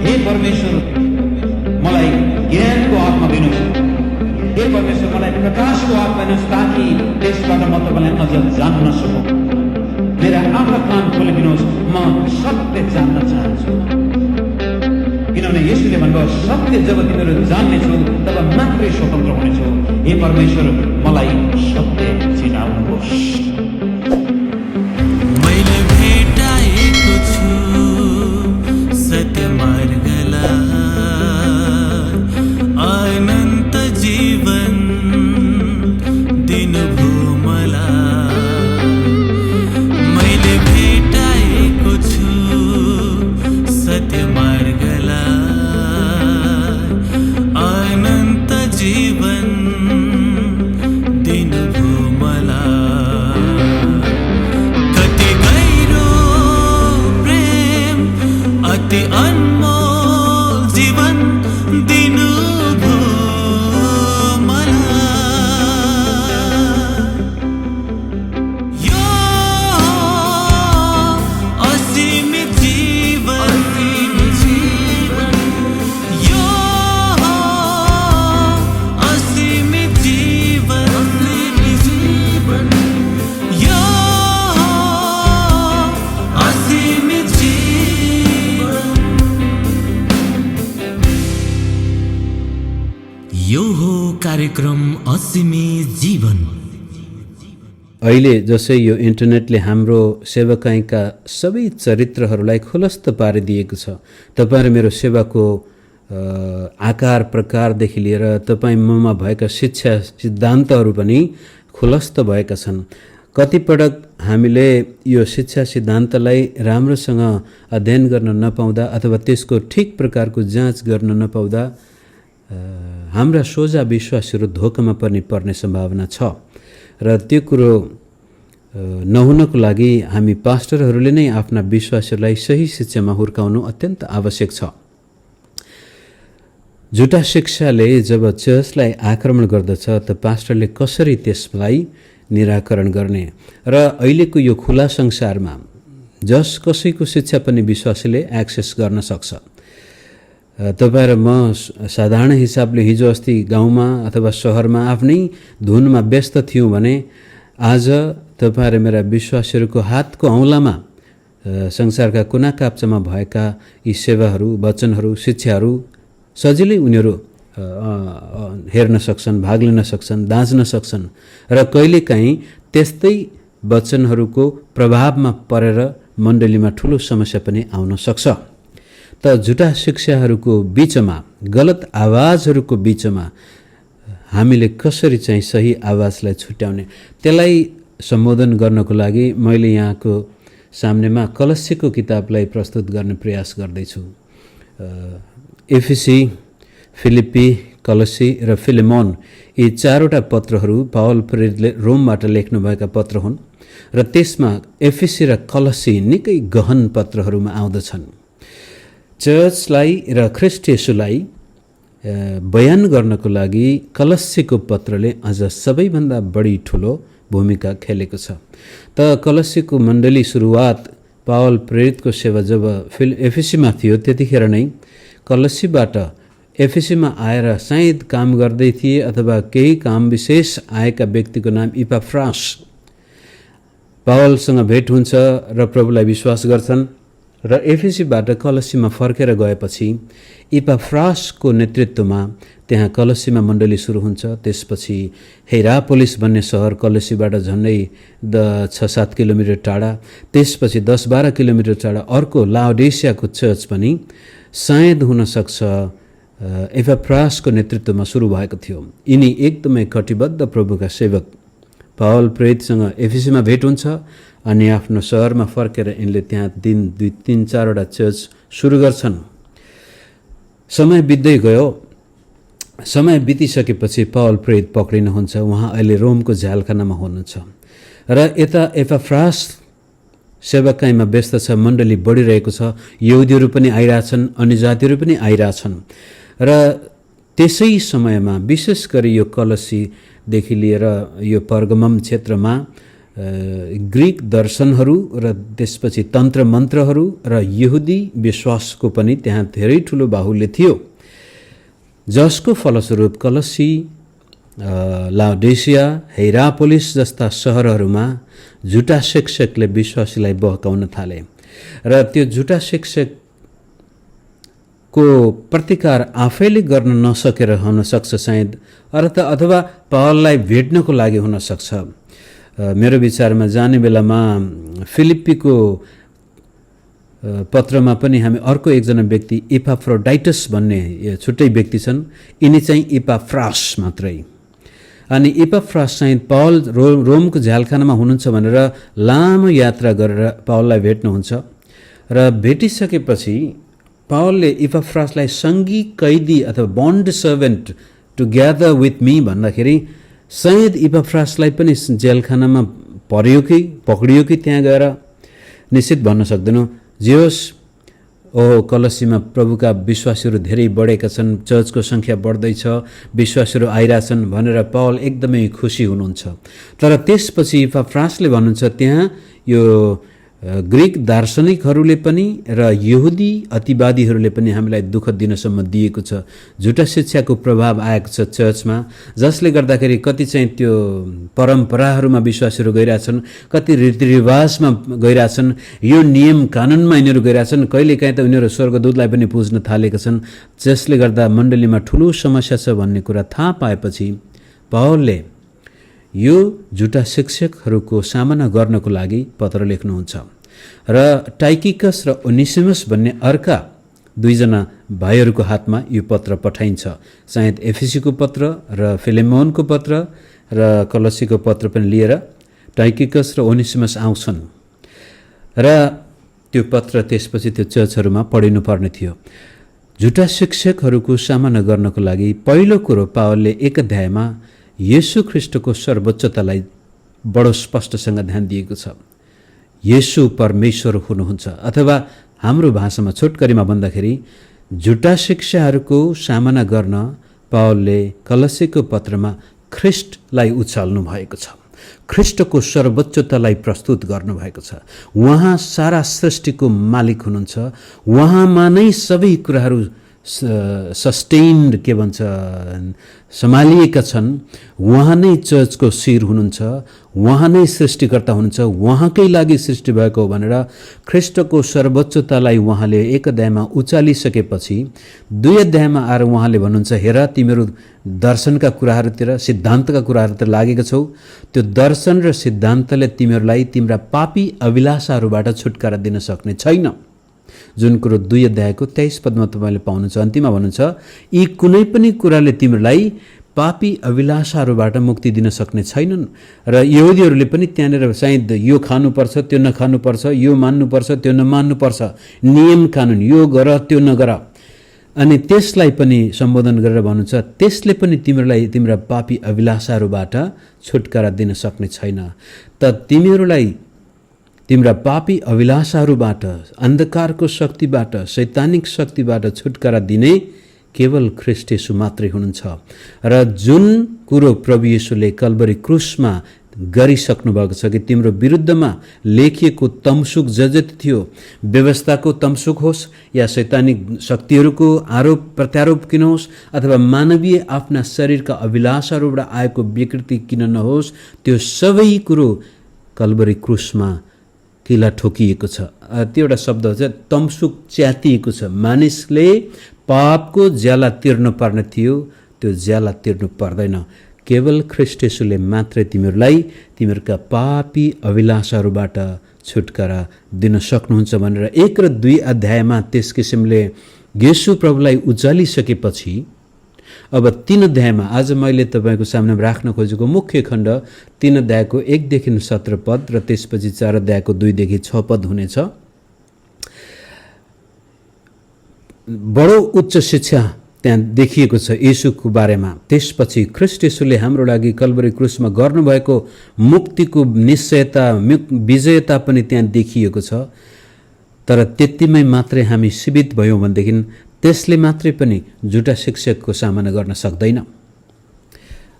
हे परमेश्वर, मलाई ज्ञानको आत्मा दिनुहोस्। हे परमेश्वर, मलाई प्रकाशको आत्मा दिनुहोस्, ताकि त्यसबाट म तपाईँलाई अझ जान्न सकौँ। मेरा आँखा कान खोलिदिनुहोस्, म सत्य जान्न चाहन्छु। किनभने यसले भन्नुभयो, सत्य जब तिमीहरू जान्नेछौ तब मात्रै स्वतन्त्र हुनेछौ। हे परमेश्वर, मलाई सत्य चिनाउनुहोस्। मैले भेटाएको छु सत्य मार्गलाई, अनन्त जीवन दिनुभयो मलाई। मैले भेटाएको छु सत्य मार्गलाई, अनन्त जीवन दिनुभयो मलाई। कति गहिरो प्रेम, अति अनमोल जीवन दिनुभयो मलाई। यो असीमित जीवन, यो असीमित जीवन, यो असीमित जीवन। यो हो कार्यक्रम असीमित जीवन। अहिले जसै यो इन्टरनेटले हाम्रो सेवाकाईका सबै चरित्रहरूलाई खुलस्त पारिदिएको छ। तपाईँ मेरो सेवाको आकार प्रकारदेखि लिएर तपाईँ ममा भएका शिक्षा सिद्धान्तहरू पनि खुलस्त भएका छन्। कतिपटक हामीले यो शिक्षा सिद्धान्तलाई राम्रोसँग अध्ययन गर्न नपाउँदा अथवा त्यसको ठिक प्रकारको जाँच गर्न नपाउँदा हाम्रा सोझा विश्वासहरू धोकामा पर्ने सम्भावना छ। र त्यो कुरो नहुनको लागि हामी पास्टरहरूले नै आफ्ना विश्वासहरूलाई सही शिक्षामा हुर्काउनु अत्यन्त आवश्यक छ। झुटा शिक्षाले जब चर्चलाई आक्रमण गर्दछ त पास्टरले कसरी त्यसलाई निराकरण गर्ने? र अहिलेको यो खुला संसारमा कसैको शिक्षा पनि विश्वासीले एक्सेस गर्न सक्छ। तपाईँ र म साधारण हिसाबले हिजो अस्ति गाउँमा अथवा सहरमा आफ्नै धुनमा व्यस्त थियौँ भने आज तपाईँ र मेरा विश्वासीहरूको हातको औँलामा संसारका कुना काप्चामा भएका यी सेवाहरू, वचनहरू, शिक्षाहरू सजिलै उनीहरू हेर्न सक्छन्, भाग लिन सक्छन्, दाँच्न सक्छन्। र कहिलेकाहीँ त्यस्तै वचनहरूको प्रभावमा परेर मण्डलीमा ठुलो समस्या पनि आउन सक्छ। त झुटा शिक्षाहरूको बिचमा, गलत आवाजहरूको बिचमा हामीले कसरी चाहिँ सही आवाजलाई छुट्याउने, त्यसलाई सम्बोधन गर्नको लागि मैले यहाँको सामनेमा कलस्सीको किताबलाई प्रस्तुत गर्ने प्रयास गर्दैछु। एफिसी, फिलिप्पी, कलस्सी र फिलेमोन यी चारवटा पत्रहरू पावल प्रेरितले रोमबाट लेख्नुभएका पत्र हुन्। र त्यसमा एफिसी र कलस्सी निकै गहन पत्रहरूमा आउँदछन्। चर्चलाई र ख्रिस्ट येशूलाई बयान गर्नको लागि कलस्सीको पत्रले अझ सबैभन्दा बढी ठुलो भूमिका खेलेको छ। त कलस्सीको मण्डली सुरुवात पावल प्रेरितको सेवा जब एफिसीमा थियो त्यतिखेर नै कलस्सीबाट एफिसीमा आएर सायद काम गर्दै थिए अथवा केही काम विशेष आएका व्यक्तिको नाम इपाफ्रास पावलसँग भेट हुन्छ र प्रभुलाई विश्वास गर्छन्। र एफिसीबाट कलस्सीमा फर्केर गएपछि इपाफ्रासको नेतृत्वमा त्यहाँ कलस्सीमा मण्डली सुरु हुन्छ। त्यसपछि हेरापोलिस भन्ने सहर कलस्सीबाट झन्डै 6-7 किलोमिटर टाढा, त्यसपछि 10-12 किलोमिटर टाढा अर्को लाओडेसियाको चर्च पनि सायद हुनसक्छ इपाफ्रासको नेतृत्वमा सुरु भएको थियो। यिनी एकदमै कटिबद्ध प्रभुका सेवक। पावल प्रेरितसँग एफिसीमा भेट हुन्छ अनि आफ्नो सहरमा फर्केर यिनले त्यहाँ 2-3-4वटा चर्च सुरु गर्छन्। समय बित्दै गयो। समय बितिसकेपछि पावल प्रेरित पक्रिनुहुन्छ। उहाँ अहिले रोमको झ्यालखानामा हुनुहुन्छ र यता एपाफ्रास सेवाकाईमा व्यस्त छ। मण्डली बढिरहेको छ। यहुदीहरू पनि आइरहेछन्, अन्य जातिहरू पनि आइरहेछन्। र त्यसै समयमा विशेष गरी यो कलस्सीदेखि लिएर यो पर्गमम क्षेत्रमा ग्रीक दर्शनहरू र त्यसपछि तन्त्र मन्त्रहरू र यहुदी विश्वासको पनि त्यहाँ धेरै ठुलो बाहुल्य थियो, जसको फलस्वरूप कलसी, लाउडेसिया, हेरापोलिस जस्ता सहरहरूमा झुटा शिक्षकले विश्वासीलाई बहकाउन थाले र त्यो झुटा शिक्षकको प्रतिकार आफैले गर्न नसकेर हुन सक्छ सायद, अथवा पावललाई भेट्नको लागि हुन सक्छ। मेरो विचारमा जाने बेलामा फिलिप्पीको पत्रमा पनि हामी अर्को एकजना व्यक्ति एपाफ्रोडाइटस भन्ने छुट्टै व्यक्ति छन्, यिनी चाहिँ एपाफ्रास मात्रै। अनि एपाफ्रास चाहिँ पावल रोमको झ्यालखानामा हुनुहुन्छ भनेर लामो यात्रा गरेर पावललाई भेट्नुहुन्छ र भेटिसकेपछि पावलले एपाफ्रासलाई सङ्गी कैदी अथवा bond servant together with me भन्दाखेरि सायद एपाफ्रासलाई पनि जेलखानामा पक्रियो कि त्यहाँ गएर निश्चित भन्न सक्दैनौँ। जे होस्, कलसीमा प्रभुका विश्वासीहरू धेरै बढेका छन्, चर्चको सङ्ख्या बढ्दैछ, विश्वासीहरू आइरहेछन् भनेर पावल एकदमै खुसी हुनुहुन्छ। तर त्यसपछि एपाफ्रासले भन्नुहुन्छ त्यहाँ यो ग्रीक दार्शनिकहरूले पनि र यहुदी अतिवादीहरूले पनि हामीलाई दुःख दिनसम्म दिएको छ। झुटा शिक्षाको प्रभाव आएको छ चर्चमा, जसले गर्दाखेरि कति चाहिँ त्यो परम्पराहरूमा विश्वासीहरू गइरहेछन्, कति रीतिरिवाजमा गइरहेछन्, यो नियम कानुनमा यिनीहरू गइरहेछन्, कहिलेकाहीँ त उनीहरू स्वर्गदूतलाई पनि पुज्न थालेका छन्, जसले गर्दा मण्डलीमा ठुलो समस्या छ भन्ने कुरा थाहा पाएपछि पावलले यो झुटा शिक्षकहरूको सामना गर्नको लागि पत्र लेख्नुहुन्छ र टाइकिकस र ओनेसिमस भन्ने अर्का दुईजना भाइहरूको हातमा यो पत्र पठाइन्छ। सायद एफिसीको पत्र र फिलेमोनको पत्र र कलसीको पत्र पनि लिएर टाइकिकस र ओनेसिमस आउँछन् र त्यो पत्र त्यसपछि त्यो चर्चहरूमा पढिनुपर्ने थियो। झुटा शिक्षकहरूको सामना गर्नको लागि पहिलो कुरो पावलले एक अध्यायमा येशू ख्रिस्टको सर्वोच्चतालाई बडो स्पष्टसँग ध्यान दिएको छ। येशू परमेश्वर हुनुहुन्छ, अथवा हाम्रो भाषामा छोटकरीमा भन्दाखेरि झुटा शिक्षाहरूको सामना गर्न पावलले कलसीको पत्रमा ख्रिस्टलाई उचाल्नु भएको छ, ख्रिस्टको सर्वोच्चतालाई प्रस्तुत गर्नुभएको छ। उहाँ सारा सृष्टिको मालिक हुनुहुन्छ, उहाँमा नै सबै कुराहरू सस्टेन्ड के भन्छ सम्हालिएका छन्। उहाँ नै चर्चको शिर हुनुहुन्छ, उहाँ नै सृष्टिकर्ता हुनुहुन्छ, उहाँकै लागि सृष्टि भएको हो भनेर ख्रिस्टको सर्वोच्चतालाई उहाँले एक अध्यायमा उचालिसकेपछि दुई अध्यायमा आएर उहाँले भन्नुहुन्छ, हेर तिमीहरू दर्शनका कुराहरूतिर, सिद्धान्तका कुराहरूतिर लागेका छौ, त्यो दर्शन र सिद्धान्तले तिमीहरूलाई तिम्रा पापी अभिलाषाहरूबाट छुटकारा दिन सक्ने छैन। जुन कुरो 2 अध्यायको 23 पदमा तपाईँले पाउनुहुन्छ। अन्तिममा भन्नुहुन्छ, यी कुनै पनि कुराले तिमीहरूलाई पापी अभिलाषाहरूबाट मुक्ति दिन सक्ने छैनन्। र यहुदीहरूले पनि त्यहाँनिर सायद यो खानुपर्छ, त्यो नखानुपर्छ, यो मान्नुपर्छ, त्यो नमान्नुपर्छ, नियम कानुन, यो गर त्यो नगर, अनि त्यसलाई पनि सम्बोधन गरेर भन्नुहुन्छ, त्यसले पनि तिमीहरूलाई तिम्रा पापी अभिलाषाहरूबाट छुटकारा दिन सक्ने छैन। त तिमीहरूलाई तिम्रा पापी अभिलाषाहरूबाट, अन्धकारको शक्तिबाट, शैतानिक शक्तिबाट छुटकारा दिने केवल ख्रीष्ट येशू मात्रै हुनुहुन्छ। र जुन कुरो प्रभु येशूले कल्भरी क्रुसमा गरिसक्नु भएको छ कि तिम्रो विरुद्धमा लेखिएको तमसुक जति थियो, व्यवस्थाको तमसुक होस् या शैतानिक शक्तिहरूको आरोप प्रत्यारोप किन होस् अथवा मानवीय आफ्ना शरीरका अभिलाषाहरूबाट आएको विकृति किन नहोस्, त्यो सबै कुरो कल्भरी क्रुसमा किला ठोकिएको छ। त्यो एउटा शब्द चाहिँ तमसुक च्यातिएको छ। मानिसले पापको ज्याला तिर्नु पर्ने थियो, त्यो ज्याला तिर्नु पर्दैन। केवल ख्रीष्ट येशूले मात्रै तिमीहरूलाई तिमीहरूका पापी अभिलाषाहरूबाट छुटकारा दिन सक्नुहुन्छ भनेर 1 र 2 अध्यायमा त्यस किसिमले येशू प्रभुलाई उचालिसकेपछि अब 3 अध्यायमा आज मैले तपाईँको सामने राख्न खोजेको मुख्य खण्ड 3 अध्यायको 1 देखि 17 पद र त्यसपछि 4 अध्यायको 2 देखि 6 पद हुनेछ। बडो उच्च शिक्षा त्यहाँ देखिएको छ येशूको बारेमा। त्यसपछि ख्रीष्ट येशूले हाम्रो लागि कल्भरी क्रुसमा गर्नुभएको मुक्तिको निश्चयता, विजयता पनि त्यहाँ देखिएको छ। तर त्यतिमै मात्रै हामी सीमित भयौँ भनेदेखि त्यसले मात्रै पनि झुटा शिक्षकको सामना गर्न सक्दैन।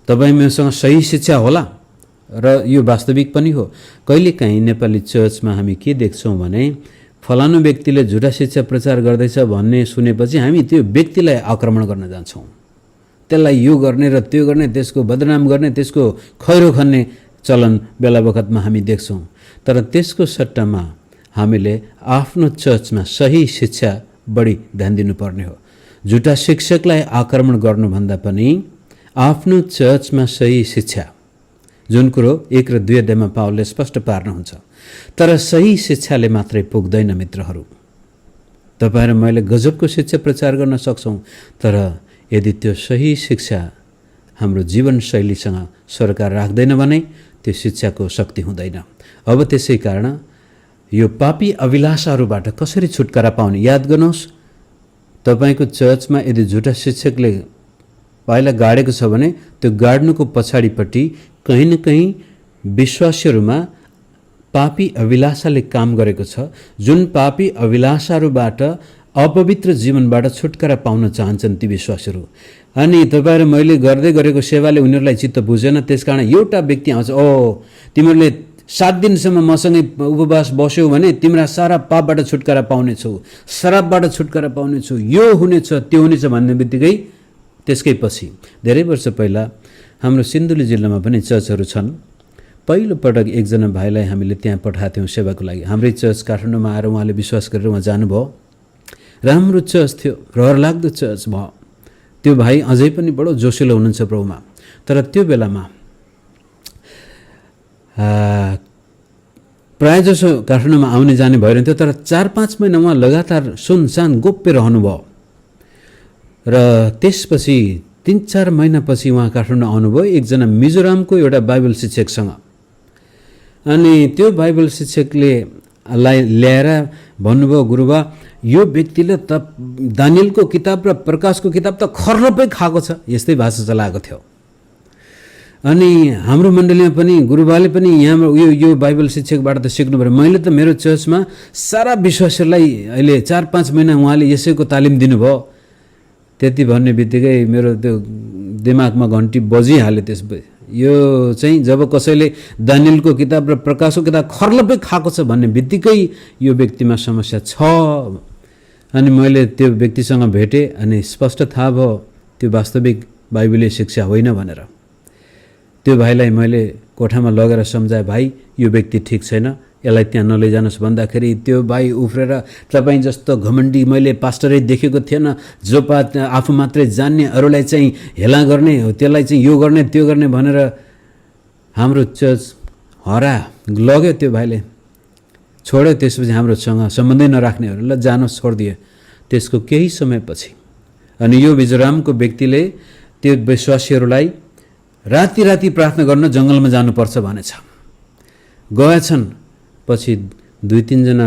तपाईँ मसँग सही शिक्षा होला र यो वास्तविक पनि हो। कहिलेकाहीँ नेपाली चर्चमा हामी के देख्छौँ भने फलानु व्यक्तिले झुटा शिक्षा प्रचार गर्दैछ भन्ने सुनेपछि हामी त्यो व्यक्तिलाई आक्रमण गर्न जान्छौँ, त्यसलाई यो गर्ने र त्यो गर्ने, त्यसको बदनाम गर्ने, त्यसको खैरो खन्ने चलन बेला बखतमा हामी देख्छौँ। तर त्यसको सट्टामा हामीले आफ्नो चर्चमा सही शिक्षा बढी ध्यान दिनुपर्ने हो। झुटा शिक्षकलाई आक्रमण गर्नुभन्दा पनि आफ्नो चर्चमा सही शिक्षा, जुन कुरो 1 र 2 अध्यायमा पावलले स्पष्ट पार्नुहुन्छ। तर सही शिक्षाले मात्रै पुग्दैन मित्रहरू। तपाईँ र मैले गजबको शिक्षा प्रचार गर्न सक्छौँ, तर यदि त्यो सही शिक्षा हाम्रो जीवनशैलीसँग सरोकार राख्दैन भने त्यो शिक्षाको शक्ति हुँदैन। अब त्यसै कारण यो पापी अभिलाषाहरूबाट कसरी छुटकारा पाउने याद गर्नुहोस्। तपाईको चर्चमा यदि झुटा शिक्षकले पाइला गाडेको छ भने त्यो गाड्नुको पछाडिपट्टि कहीँ न कहीँ विश्वासीहरूमा पापी अभिलाषाले काम गरेको छ, जुन पापी अभिलाषाहरूबाट अपवित्र जीवनबाट छुटकारा पाउन चाहन्छन् ती विश्वासीहरू। अनि तपाईँ र मैले गर्दै गरेको सेवाले उनीहरूलाई चित्त बुझेन, त्यसकारण एउटा व्यक्ति आउँछ, ओ तिमीहरूले 7 दिनसम्म मसँगै उपवास बस्यौ भने तिम्रा सारा पापबाट छुटकारा पाउनेछौ, शराबबाट छुटकारा पाउनेछौ, यो हुनेछ त्यो हुनेछ भन्ने बित्तिकै त्यसकै पछि धेरै वर्ष पहिला हाम्रो सिन्धुली जिल्लामा पनि चर्चहरू छन्। पहिलोपटक एकजना भाइलाई हामीले त्यहाँ पठाएको थियौँ सेवाको लागि। हाम्रै चर्च काठमाडौँमा आएर उहाँले विश्वास गरेर उहाँ जानुभयो। राम्रो चर्च थियो, रहरलाग्दो चर्च भयो। त्यो भाइ अझै पनि बडो जोसिलो हुनुहुन्छ प्रभुमा। तर त्यो बेलामा प्रायः जसो काठमाडौँमा आउने जाने भइरहन्थ्यो, तर 4-5 महिना उहाँ लगातार सुनसान गोप्य रहनुभयो। र त्यसपछि 3-4 महिनापछि उहाँ काठमाडौँ आउनुभयो एकजना मिजोरामको एउटा बाइबल शिक्षकसँग। अनि त्यो बाइबल शिक्षकले ल्याएर भन्नुभयो, गुरुबा यो व्यक्तिले त दानियलको किताब र प्रकाशको किताब त खर्लपै खाएको छ, यस्तै भाषा चलाएको थियो। अनि हाम्रो मण्डलीमा पनि गुरुबाले पनि यहाँ यो बाइबल शिक्षकबाट त सिक्नु पर्यो। मैले त मेरो चर्चमा सारा विश्वासीहरूलाई अहिले 4-5 महिना उहाँले यसैको तालिम दिनुभयो। त्यति भन्ने बित्तिकै मेरो त्यो दिमागमा घन्टी बजिहाल्यो। त्यसपछि यो चाहिँ जब कसैले दानियलको किताब र प्रकाशको किताब खर्लपै खाएको छ भन्ने बित्तिकै यो व्यक्तिमा समस्या छ। अनि मैले त्यो व्यक्तिसँग भेटेँ अनि स्पष्ट थाहा भयो त्यो वास्तविक बाइबलीय शिक्षा होइन भनेर। त्यो भाइलाई मैले कोठामा लगेर सम्झाएँ, भाइ यो व्यक्ति ठिक छैन, यसलाई त्यहाँ नलैजानुहोस् भन्दाखेरि त्यो भाइ उफ्रेर तपाईँ जस्तो घमण्डी मैले पास्टरै देखेको थिएन, जो आफू मात्रै जान्ने अरूलाई चाहिँ हेला गर्ने, त्यसलाई चाहिँ यो गर्ने त्यो गर्ने भनेर हाम्रो चर्च हरा लग्यो। त्यो भाइले छोड्यो। त्यसपछि हाम्रोसँग सम्बन्धै नराख्नेहरू ल जानुहोस् छोडिदियो। त्यसको केही समयपछि अनि यो मिजोरामको व्यक्तिले त्यो विश्वासीहरूलाई राति राति प्रार्थना गर्न जङ्गलमा जानुपर्छ भनेछ। गएछन्। पछि 2-3 जना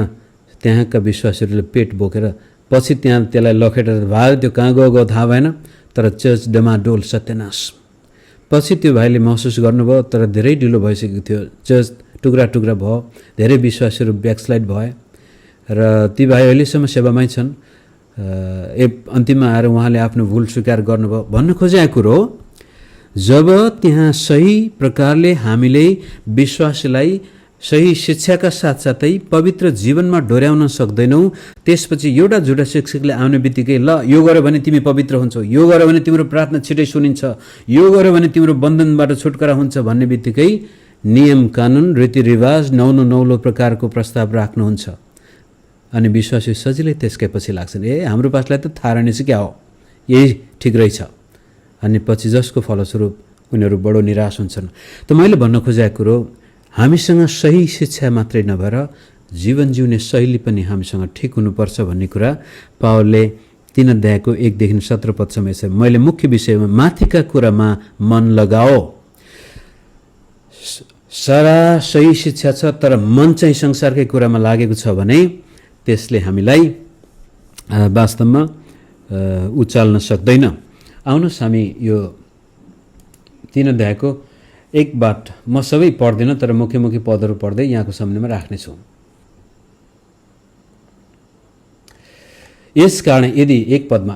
त्यहाँका विश्वासीहरूले पेट बोकेर पछि त्यहाँ त्यसलाई लखेटेर भाग्यो। त्यो कहाँ गयो थाहा भएन, तर चर्च डमाडोल सत्यनाश। पछि त्यो भाइले महसुस गर्नुभयो, तर धेरै ढिलो भइसकेको थियो। चर्च टुक्रा टुक्रा भयो, धेरै विश्वासीहरू ब्याकस्लाइड भए र ती भाइ अहिलेसम्म सेवामै छन्। अन्तिममा आएर उहाँले आफ्नो भुल स्वीकार गर्नुभयो। भन्न खोजेको कुरो, जब त्यहाँ सही प्रकारले हामीले विश्वासीलाई सही शिक्षाका साथसाथै पवित्र जीवनमा डोर्याउन सक्दैनौँ, त्यसपछि एउटा झुटा शिक्षकले आउने बित्तिकै ल यो गर्यो भने तिमी पवित्र हुन्छौ, यो गर्यो भने तिम्रो प्रार्थना छिटै सुनिन्छ, यो गर्यो भने तिम्रो बन्धनबाट छुटकारा हुन्छ भन्ने बित्तिकै नियम कानुन रीतिरिवाज नौलो प्रकारको प्रस्ताव राख्नुहुन्छ। अनि विश्वासी सजिलै त्यसकै पछि लाग्छन्, ए हाम्रो पासलाई त थाहा रहेनछ क्या हो, यही ठिक रहेछ। अनि पछि जसको फलस्वरूप उनीहरू बडो निराश हुन्छन्। त मैले भन्न खोजेको कुरो, हामीसँग सही शिक्षा मात्रै नभएर जीवन जिउने शैली पनि हामीसँग ठिक हुनुपर्छ भन्ने कुरा पावलले 3 अध्यायको 1देखि 17 पदसम्म छ। मैले मुख्य विषयमा माथिका कुरामा मन लगाओ। सारा सही शिक्षा छ, तर मन चाहिँ संसारकै कुरामा लागेको छ भने त्यसले हामीलाई वास्तवमा उचाल्न सक्दैन। आउनुहोस् हामी यो 3 अध्यायको 1बाट म सबै पढ्दिनँ, तर मुख्य पदहरू पढ्दै यहाँको सामनेमा राख्नेछु। यस कारण यदि 1 पदमा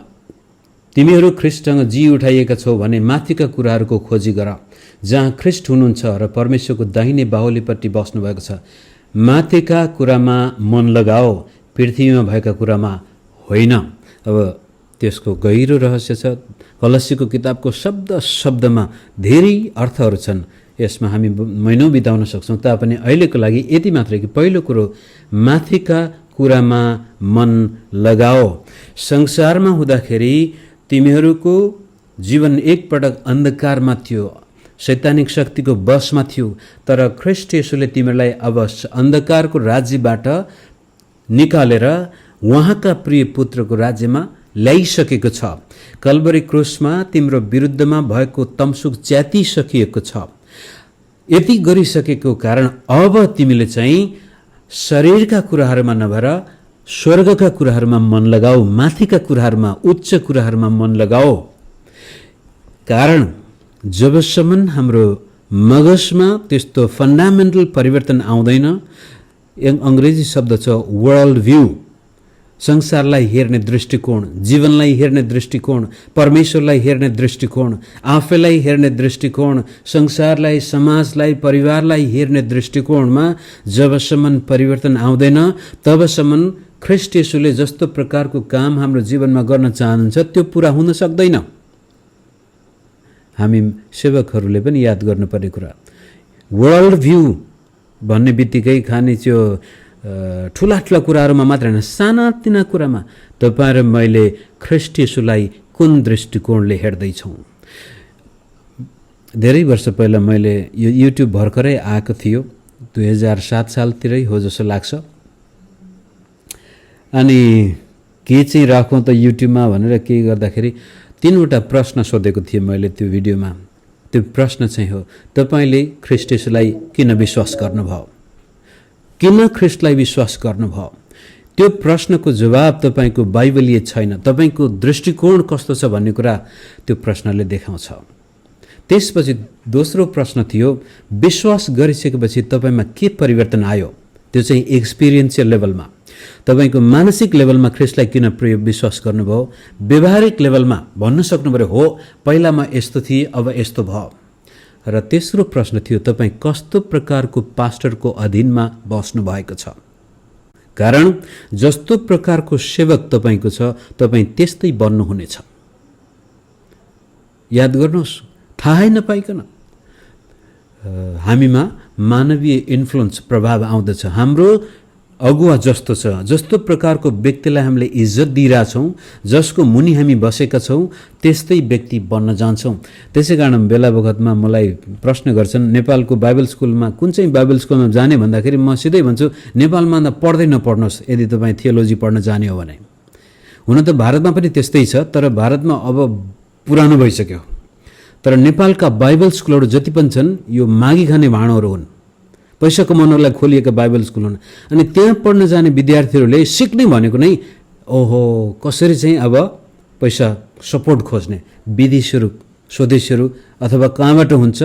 तिमीहरू ख्रीष्टसँग जी उठाइएका छौ भने माथिका कुराहरूको खोजी गर, जहाँ ख्रिस्ट हुनुहुन्छ र परमेश्वरको दाहिने बाहुलीपट्टि बस्नुभएको छ। माथिका कुरामा मन लगाओ, पृथ्वीमा भएका कुरामा होइन। अब त्यसको गहिरो रहस्य छ। कलसीको किताबको शब्द शब्दमा धेरै अर्थहरू छन्। यसमा हामी महिनौँ बिताउन सक्छौँ, तापनि अहिलेको लागि यति मात्रै कि पहिलो कुरो माथिका कुरामा मन लगाओ। संसारमा हुँदाखेरि तिमीहरूको जीवन एकपटक अन्धकारमा थियो, शैतानिक शक्तिको वशमा थियो, तर ख्रिस्ट येशूले तिमीहरूलाई अब अन्धकारको राज्यबाट निकालेर उहाँका प्रिय पुत्रको राज्यमा ल्याइसकेको छ। कल्वरी क्रुसमा तिम्रो विरुद्धमा भएको तमसुक च्यातिसकिएको छ। यति गरिसकेको कारण अब तिमीले चाहिँ शरीरका कुराहरूमा नभएर स्वर्गका कुराहरूमा मन लगाऊ, माथिका कुराहरूमा, उच्च कुराहरूमा मन लगाऊ। कारण जबसम्म हाम्रो मगजमा त्यस्तो फन्डामेन्टल परिवर्तन आउँदैन, अङ्ग्रेजी शब्द छ वर्ल्ड भ्यू, संसारलाई हेर्ने दृष्टिकोण, जीवनलाई हेर्ने दृष्टिकोण, परमेश्वरलाई हेर्ने दृष्टिकोण, आफैलाई हेर्ने दृष्टिकोण, संसारलाई, समाजलाई, परिवारलाई हेर्ने दृष्टिकोणमा जबसम्म परिवर्तन आउँदैन, तबसम्म ख्रिस्ट येशूले जस्तो प्रकारको काम हाम्रो जीवनमा गर्न चाहनुहुन्छ त्यो पुरा हुन सक्दैन। हामी सेवकहरूले पनि याद गर्नुपर्ने कुरा, वर्ल्ड भ्यू भन्ने बित्तिकै खाने त्यो ठुला ठुला कुराहरूमा मात्र होइन, सानातिना कुरामा तपाईँ र मैले ख्रिस्ट येशूलाई कुन दृष्टिकोणले हेर्दैछौँ। धेरै वर्ष पहिला मैले यो युट्युब भर्खरै आएको थियो, 2007 सालतिरै हो जस्तो लाग्छ। अनि के चाहिँ राखौँ त युट्युबमा भनेर के गर्दाखेरि 3वटा प्रश्न सोधेको थिएँ मैले त्यो भिडियोमा। त्यो प्रश्न चाहिँ हो, तपाईँले ख्रिस्ट येशूलाई किन विश्वास गर्नुभयो, किन ख्रिस्टलाई विश्वास गर्नुभयो? त्यो प्रश्नको जवाब तपाईँको बाइबलीय छैन। तपाईँको दृष्टिकोण कस्तो छ भन्ने कुरा त्यो प्रश्नले देखाउँछ। त्यसपछि दोस्रो प्रश्न थियो, विश्वास गरिसकेपछि तपाईँमा के परिवर्तन आयो? त्यो चाहिँ एक्सपिरियन्सियल लेभलमा, तपाईँको मानसिक लेभलमा ख्रिस्टलाई किन विश्वास गर्नुभयो? व्यवहारिक लेभलमा भन्न सक्नु पऱ्यो, हो पहिलामा यस्तो थिए अब यस्तो भयो। र तेस्रो प्रश्न थियो, तपाईँ कस्तो प्रकारको पास्टरको अधीनमा बस्नु भएको छ? कारण जस्तो प्रकारको सेवक तपाईँको छ, तपाईँ त्यस्तै बन्नुहुनेछ। याद गर्नुहोस्, थाहै नपाइकन हामीमा मानवीय इन्फ्लुएन्स प्रभाव आउँदछ। हाम्रो अगुवा जस्तो छ, जस्तो प्रकारको व्यक्तिलाई हामीले इज्जत दिइरहेछौँ, जसको मुनि हामी बसेका छौँ, त्यस्तै व्यक्ति बन्न जान्छौँ। त्यसै कारण बेला बखतमा मलाई प्रश्न गर्छन्, नेपालको बाइबल स्कुलमा कुन चाहिँ बाइबल स्कुलमा जाने भन्दाखेरि म सिधै भन्छु, नेपालमा त पढ्दै नपढ्नुहोस् यदि तपाईँ थियोलोजी पढ्न जाने हो भने। हुन त भारतमा पनि त्यस्तै छ, तर भारतमा अब पुरानो भइसक्यो। तर नेपालका बाइबल स्कुलहरू जति पनि छन् यो मागी खाने भाँडोहरू हुन्, पैसा कमाउनलाई खोलिएका बाइबल स्कुल हुन्। अनि त्यहाँ पढ्न जाने विद्यार्थीहरूले सिक्ने भनेको नै ओहो कसरी चाहिँ अब पैसा सपोर्ट खोज्ने, विदेशीहरू स्वदेशीहरू अथवा कहाँबाट हुन्छ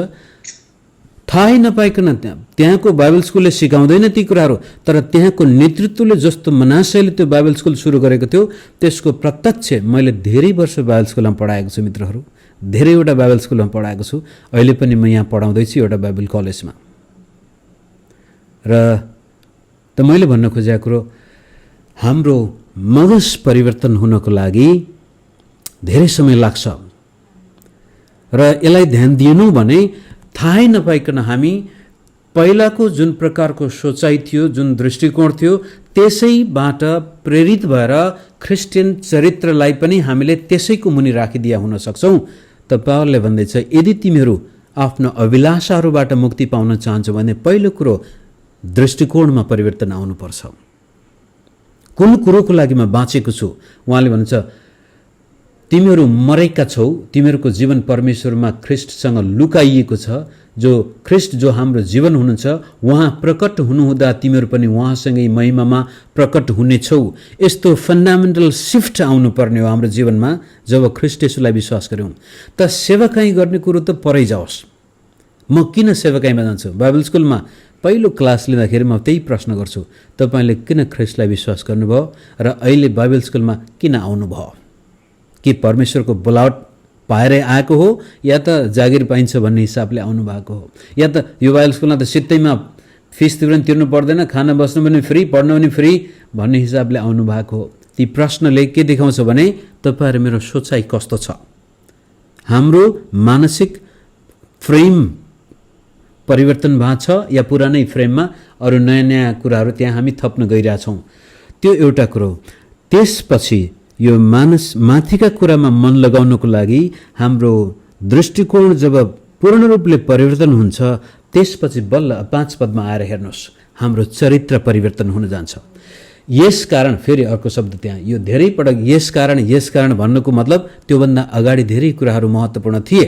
थाहै नपाइकन त्यहाँको बाइबल स्कुलले सिकाउँदैन ती कुराहरू। तर त्यहाँको नेतृत्वले जस्तो मनाशयले त्यो बाइबल स्कुल सुरु गरेको थियो, त्यसको प्रत्यक्ष मैले धेरै वर्ष बाइबल स्कुलमा पढाएको छु मित्रहरू, धेरैवटा बाइबल स्कुलमा पढाएको छु। अहिले पनि म यहाँ पढाउँदैछु एउटा बाइबल कलेजमा। र त मैले भन्न खोजेको कुरो, हाम्रो मगज परिवर्तन हुनको लागि धेरै समय लाग्छ र यसलाई ध्यान दिएनौँ भने थाहै नपाइकन हामी पहिलाको जुन प्रकारको सोचाइ थियो, जुन दृष्टिकोण थियो, त्यसैबाट प्रेरित भएर क्रिस्चियन चरित्रलाई पनि हामीले त्यसैको मुनि राखिदिया हुन सक्छौँ। त पावलले भन्दैछ, यदि तिमीहरू आफ्नो अभिलाषाहरूबाट मुक्ति पाउन चाहन्छौ भने पहिलो कुरो दृष्टिकोणमा परिवर्तन आउनुपर्छ। कुन कुरोको लागि म बाँचेको छु? उहाँले भन्छ, तिमीहरू मरेका छौ, तिमीहरूको जीवन परमेश्वरमा ख्रिस्टसँग लुकाइएको छ। जो ख्रिस्ट जो हाम्रो जीवन हुनुहुन्छ, उहाँ प्रकट हुनुहुँदा तिमीहरू पनि उहाँसँगै महिमामा प्रकट हुनेछौ। यस्तो फन्डामेन्टल सिफ्ट आउनुपर्ने हो हाम्रो जीवनमा जब ख्रिस्ट येशूलाई विश्वास गऱ्यौँ। त सेवाकाई गर्ने कुरो त परै जाओस्, म किन सेवाकाईमा जान्छु? बाइबल स्कुलमा पहिलो क्लास लिँदाखेरि म त्यही प्रश्न गर्छु, तपाईँले किन ख्रिस्टलाई विश्वास गर्नुभयो र अहिले बाइबल स्कुलमा किन आउनुभयो? के परमेश्वरको बोलावट पाएरै आएको हो या त जागिर पाइन्छ भन्ने हिसाबले आउनु भएको हो, या त युवा स्कुलमा त सित्तैमा फिस तिर्नु पर्दैन, खाना बस्नु पनि फ्री, पढ्नु पनि फ्री भन्ने हिसाबले आउनु भएको हो। ती प्रश्नले के देखाउँछ भने तपाईहरु मेरो सोचाइ कस्तो छ, हाम्रो मानसिक फ्रेम परिवर्तन भएको छ या पुरानै फ्रेममा अरु नयाँ नयाँ कुराहरू त्यहाँ हामी थप्न गइरहेछौँ। त्यो एउटा कुरो। त्यसपछि यो माथिका कुरामा मन लगाउनको लागि हाम्रो दृष्टिकोण जब पूर्ण रूपले परिवर्तन हुन्छ, त्यसपछि बल्ल 5 पदमा आएर हेर्नुहोस्, हाम्रो चरित्र परिवर्तन हुन जान्छ। यस कारण, फेरि अर्को शब्द त्यहाँ, यो धेरै पटक यस कारण भन्नुको मतलब त्योभन्दा अगाडि धेरै कुराहरू महत्त्वपूर्ण थिए।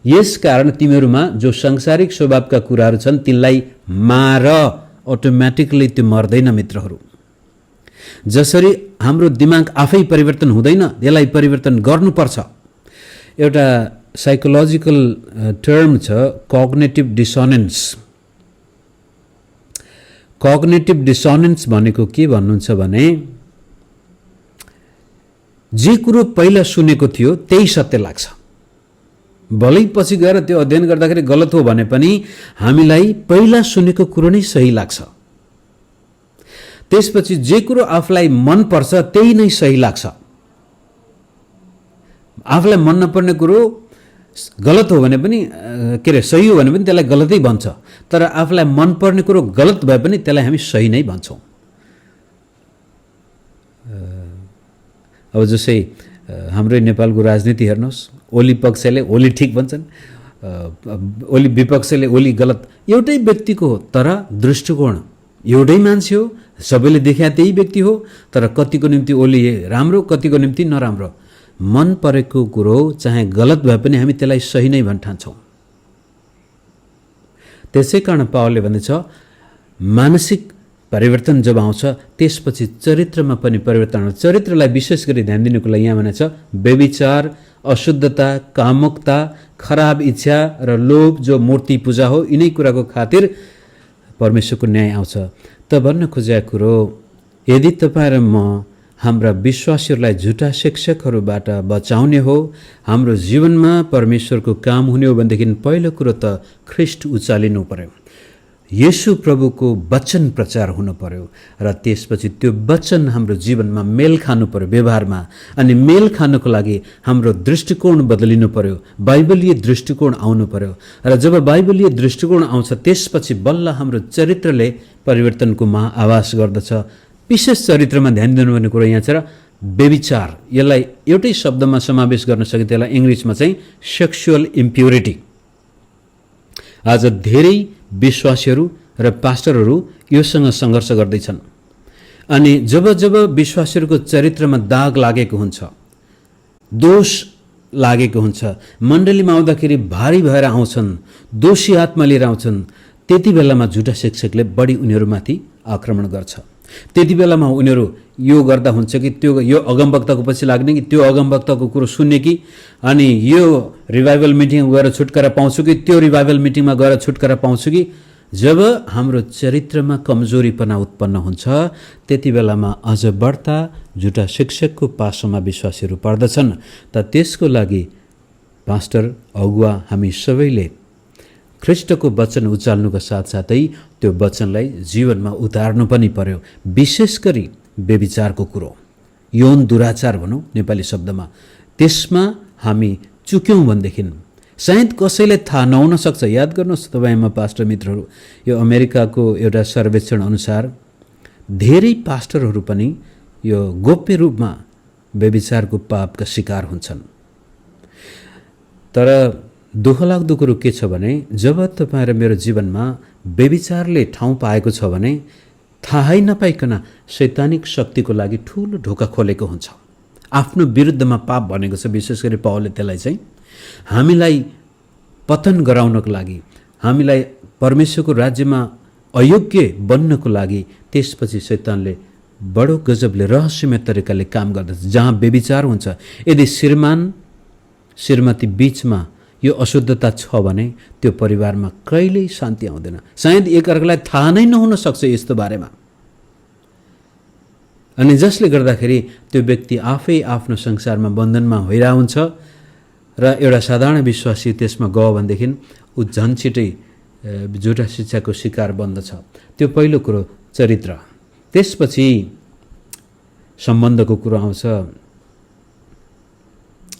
यस कारण तिमीहरूमा जो सांसारिक स्वभावका कुराहरू छन् तिनलाई मार, अटोमेटिकली त्यो मर्दैन मित्रहरू। जसरी हाम्रो दिमाग आफै परिवर्तन हुँदैन, यसलाई परिवर्तन गर्नुपर्छ। एउटा साइकोलोजिकल टर्म छ कग्निटिभ डिसोनेन्स। कग्निटिभ डिसोनेन्स भनेको के भन्नुहुन्छ भने जे कुरो पहिला सुनेको थियो त्यही सत्य लाग्छ, भलै पछि गएर त्यो अध्ययन गर्दाखेरि गलत हो भने पनि हामीलाई पहिला सुनेको कुरो नै सही लाग्छ। त्यसपछि जे कुरो आफूलाई मन पर्छ त्यही नै सही लाग्छ। आफूलाई मन नपर्ने कुरो गलत हो भने पनि सही हो भने पनि त्यसलाई गलतै भन्छ, तर आफूलाई मन पर्ने कुरो गलत भए पनि त्यसलाई हामी सही नै भन्छौँ। अब जसै हाम्रो नेपालको राजनीति हेर्नुहोस्, ओली पक्षले ओली ठिक भन्छन्, ओली विपक्षले ओली गलत। एउटै व्यक्तिको हो तर दृष्टिकोण एउटै मान्छे हो, सबैले देखा त्यही व्यक्ति हो, तर कतिको निम्ति ओली राम्रो, कतिको निम्ति नराम्रो। मन परेको कुरो चाहे गलत भए पनि हामी त्यसलाई सही नै भन्न ठान्छौँ। त्यसै कारण पावलले भन्दछ मानसिक परिवर्तन जब आउँछ त्यसपछि चरित्रमा पनि परिवर्तन आउँछ। चरित्रलाई विशेष गरी ध्यान दिनुको लागि यहाँ भनेछ व्यभिचार, अशुद्धता, कामुकता, खराब इच्छा र लोभ जो मूर्ति पूजा हो, यिनै कुराको खातिर परमेश्वरको न्याय आउँछ। त भन्न खोजेको कुरो, यदि तपाईँ र म हाम्रा विश्वासीहरूलाई झुटा शिक्षकहरूबाट बचाउने हो, हाम्रो जीवनमा परमेश्वरको काम हुने हो भनेदेखि पहिलो कुरो त ख्रिस्ट उचालिनु पर्यो, येशू प्रभुको वचन प्रचार हुनु पर्यो, र त्यसपछि त्यो वचन हाम्रो जीवनमा मेल खानु पर्यो व्यवहारमा। अनि मेल खानुको लागि हाम्रो दृष्टिकोण बदलिनु पर्यो, बाइबलीय दृष्टिकोण आउनु पर्यो, र जब बाइबलीय दृष्टिकोण आउँछ त्यसपछि बल्ल हाम्रो चरित्रले परिवर्तनको आभास गर्दछ। विशेष चरित्रमा ध्यान दिनुपर्ने कुरो यहाँ छ र व्यभिचार। यसलाई एउटै शब्दमा समावेश गर्न सकिन्छ, त्यसलाई इङ्ग्लिसमा चाहिँ सेक्सुअल इम्प्युरिटी। आज धेरै विश्वासीहरू र पास्टरहरू योसँग सङ्घर्ष गर्दैछन्। अनि जब जब विश्वासीहरूको चरित्रमा दाग लागेको हुन्छ, दोष लागेको हुन्छ, मण्डलीमा आउँदाखेरि भारी भएर आउँछन्, दोषी आत्मा लिएर आउँछन्, त्यति बेलामा झुटा शिक्षकले बढी उनीहरूमाथि आक्रमण गर्छ। त्यति बेलामा उनीहरू यो गर्दा हुन्छ कि त्यो, यो अगमवक्ताको पछि लाग्ने कि त्यो अगमवक्ताको कुरो सुन्ने कि, अनि यो रिभाइभल मिटिङमा गएर छुटकारा पाउँछु कि त्यो रिभाइभल मिटिङमा गएर छुटकारा पाउँछु कि। जब हाम्रो चरित्रमा कमजोरीपना उत्पन्न हुन्छ त्यति बेलामा अझ बढ्ता झुटा शिक्षकको पासोमा विश्वासीहरू पर्दछन्। त त्यसको लागि पास्टर, अगुवा हामी सबैले ख्रिस्टको वचन उचाल्नुको साथसाथै त्यो वचनलाई जीवनमा उतार्नु पनि पर्यो। विशेष गरी व्यभिचारको कुरो, यौन दुराचार भनौँ नेपाली शब्दमा, त्यसमा हामी चुक्यौँ भनेदेखि सायद कसैलाई थाहा नहुन सक्छ। याद गर्नुहोस् तपाईँमा पास्टर मित्रहरू, यो अमेरिकाको एउटा सर्वेक्षण अनुसार धेरै पास्टरहरू पनि यो गोप्य रूपमा व्यभिचारको पापका शिकार हुन्छन्। तर दुःखलाग्दो कुरो के छ भने जब तपाईँ र मेरो जीवनमा व्यभिचारले ठाउँ पाएको छ भने थाहै नपाइकन शैतानिक शक्तिको लागि ठुलो ढोका खोलेको हुन्छ। आफ्नो विरुद्धमा पाप भनेको छ, विशेष गरी पावलले त्यसलाई चाहिँ हामीलाई पतन गराउनको लागि, हामीलाई परमेश्वरको राज्यमा अयोग्य बन्नको लागि त्यसपछि शैतानले बडो गजबले रहस्यमय तरिकाले काम गर्दछ। जहाँ व्यभिचार हुन्छ, यदि श्रीमान श्रीमती बीचमा यो अशुद्धता छ भने त्यो परिवारमा कहिल्यै शान्ति आउँदैन। सायद एकअर्कालाई थाहा नै नहुन सक्छ यस्तो बारेमा। अनि जसले गर्दाखेरि त्यो व्यक्ति आफै आफ्नो संसारमा बन्धनमा भइरहेको हुन्छ र एउटा साधारण विश्वासी त्यसमा गयो भनेदेखि ऊ झन् छिटै झुटा शिक्षाको शिकार बन्दछ। त्यो पहिलो कुरो चरित्र। त्यसपछि सम्बन्धको कुरो आउँछ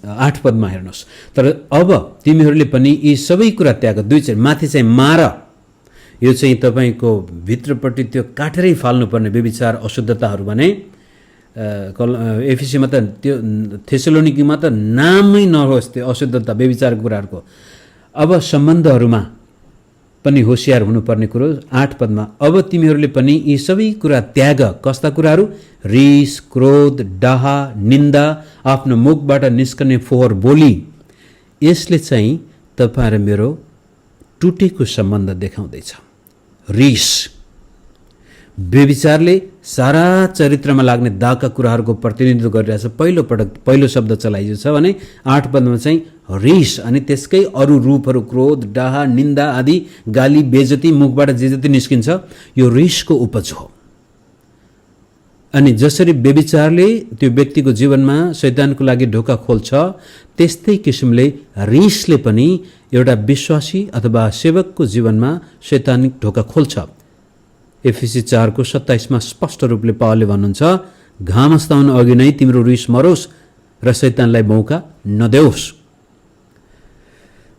8 पदमा हेर्नुहोस्। तर अब तिमीहरूले पनि यी सबै कुरा त्याग, माथि चाहिँ मार, यो चाहिँ तपाईँको भित्रपट्टि त्यो काटेरै फाल्नुपर्ने व्यभिचार अशुद्धताहरू भने एफिसीमा त त्यो थेसलोनिकीमा त नामै नहोस् त्यो अशुद्धता व्यभिचारको कुराहरूको। अब सम्बन्धहरूमा पनि होसियार हुनुपर्ने कुरो 8 पदमा, अब तिमीहरूले पनि यी सबै कुरा त्याग। कस्ता कुराहरू? रिस, क्रोध, डाहा, निन्दा, आफ्नो मुखबाट निस्कने फोहोर बोली। यसले चाहिँ तपाईँ र मेरो टुटेको सम्बन्ध देखाउँदैछ। रिस, व्यभिचारले सारा चरित्रमा लाग्ने दागका कुराहरूको प्रतिनिधित्व गरिरहेछ। पहिलो शब्द चलाइएको छ भने 8 पदमा चाहिँ रिस, अनि त्यसकै अरू रूपहरू क्रोध, डाहा, निन्दा आदि, गाली, बेजती, मुखबाट जे जति निस्किन्छ यो रिसको उपज हो। अनि जसरी व्यभिचारले त्यो व्यक्तिको जीवनमा शैतानको लागि ढोका खोल्छ, त्यस्तै किसिमले रिसले पनि एउटा विश्वासी अथवा सेवकको जीवनमा शैतानिक ढोका खोल्छ। एफिसी 4 को 27 मा स्पष्ट रूपले पावलले भन्नुहुन्छ, घाम अस्ताउन अघि नै तिम्रो रिस मरोस् र शैतानलाई मौका नदेओस्।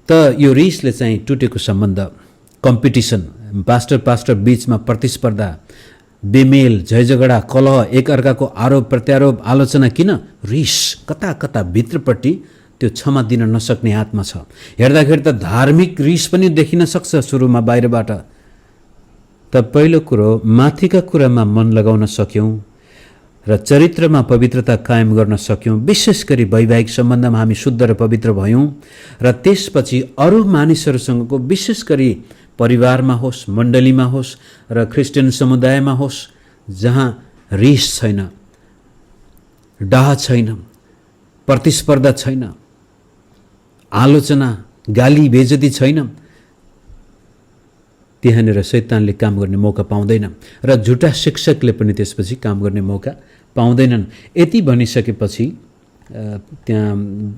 त यो रिसले चाहिँ टुटेको सम्बन्ध, कम्पिटिसन, पास्टर बीचमा प्रतिस्पर्धा, बेमेल, झैझगडा, कलह, एक अर्काको आरोप प्रत्यारोप, आलोचना, किन? रिस कता कता भित्रपट्टि त्यो क्षमा दिन नसक्ने आत्मा छ। हेर्दाखेरि त धार्मिक रिस पनि देखिन सक्छ सुरुमा बाहिरबाट। त पहिलो कुरो माथिका कुरामा मन लगाउन सक्यौँ र चरित्रमा पवित्रता कायम गर्न सक्यौँ। विशेष गरी वैवाहिक सम्बन्धमा हामी शुद्ध र पवित्र भयौँ र त्यसपछि अरू मानिसहरूसँगको, विशेष गरी परिवारमा होस्, मण्डलीमा होस् र क्रिस्चियन समुदायमा होस्, जहाँ रिस छैन, डाहा छैन, प्रतिस्पर्धा छैन, आलोचना, गाली, बेइज्जती छैन, त्यहाँनिर शैतानले काम गर्ने मौका पाउँदैन र झुटा शिक्षकले पनि त्यसपछि काम गर्ने मौका पाउँदैनन्। यति भनिसकेपछि त्यहाँ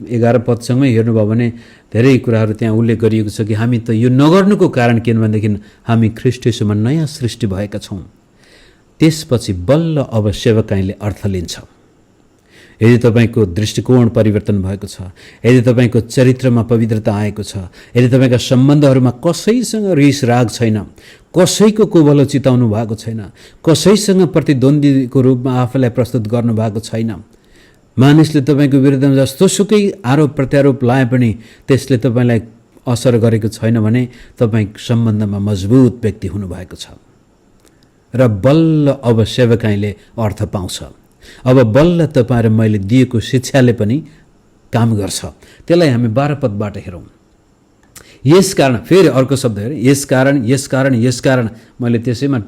11 पदसँगै हेर्नुभयो भने धेरै कुराहरू त्यहाँ उल्लेख गरिएको छ कि हामी त यो नगर्नुको कारण के भनेदेखि हामी ख्रीष्ट येशूमा नयाँ सृष्टि भएका छौँ। त्यसपछि बल्ल अब सेवकाईले अर्थ लिन्छ। यदि तपाईँको दृष्टिकोण परिवर्तन भएको छ, यदि तपाईँको चरित्रमा पवित्रता आएको छ, यदि तपाईँका सम्बन्धहरूमा कसैसँग रिस राग छैन, कसैको कोभलो चिताउनु भएको छैन, कसैसँग प्रतिद्वन्द्वीको रूपमा आफूलाई प्रस्तुत गर्नु भएको छैन, मानिसले तपाईँको विरुद्धमा जस्तोसुकै आरोप प्रत्यारोप लाए पनि त्यसले तपाईँलाई असर गरेको छैन भने तपाईँ सम्बन्धमा मजबुत व्यक्ति हुनुभएको छ र बल्ल अब सेवकाईले अर्थ पाउँछ। अब बल्ल तपाईँ र मैले दिएको शिक्षाले पनि काम गर्छ। त्यसलाई हामी 12 पदबाट हेरौँ। यस कारण, फेरि अर्को शब्द हेर, यस कारण मैले त्यसैमा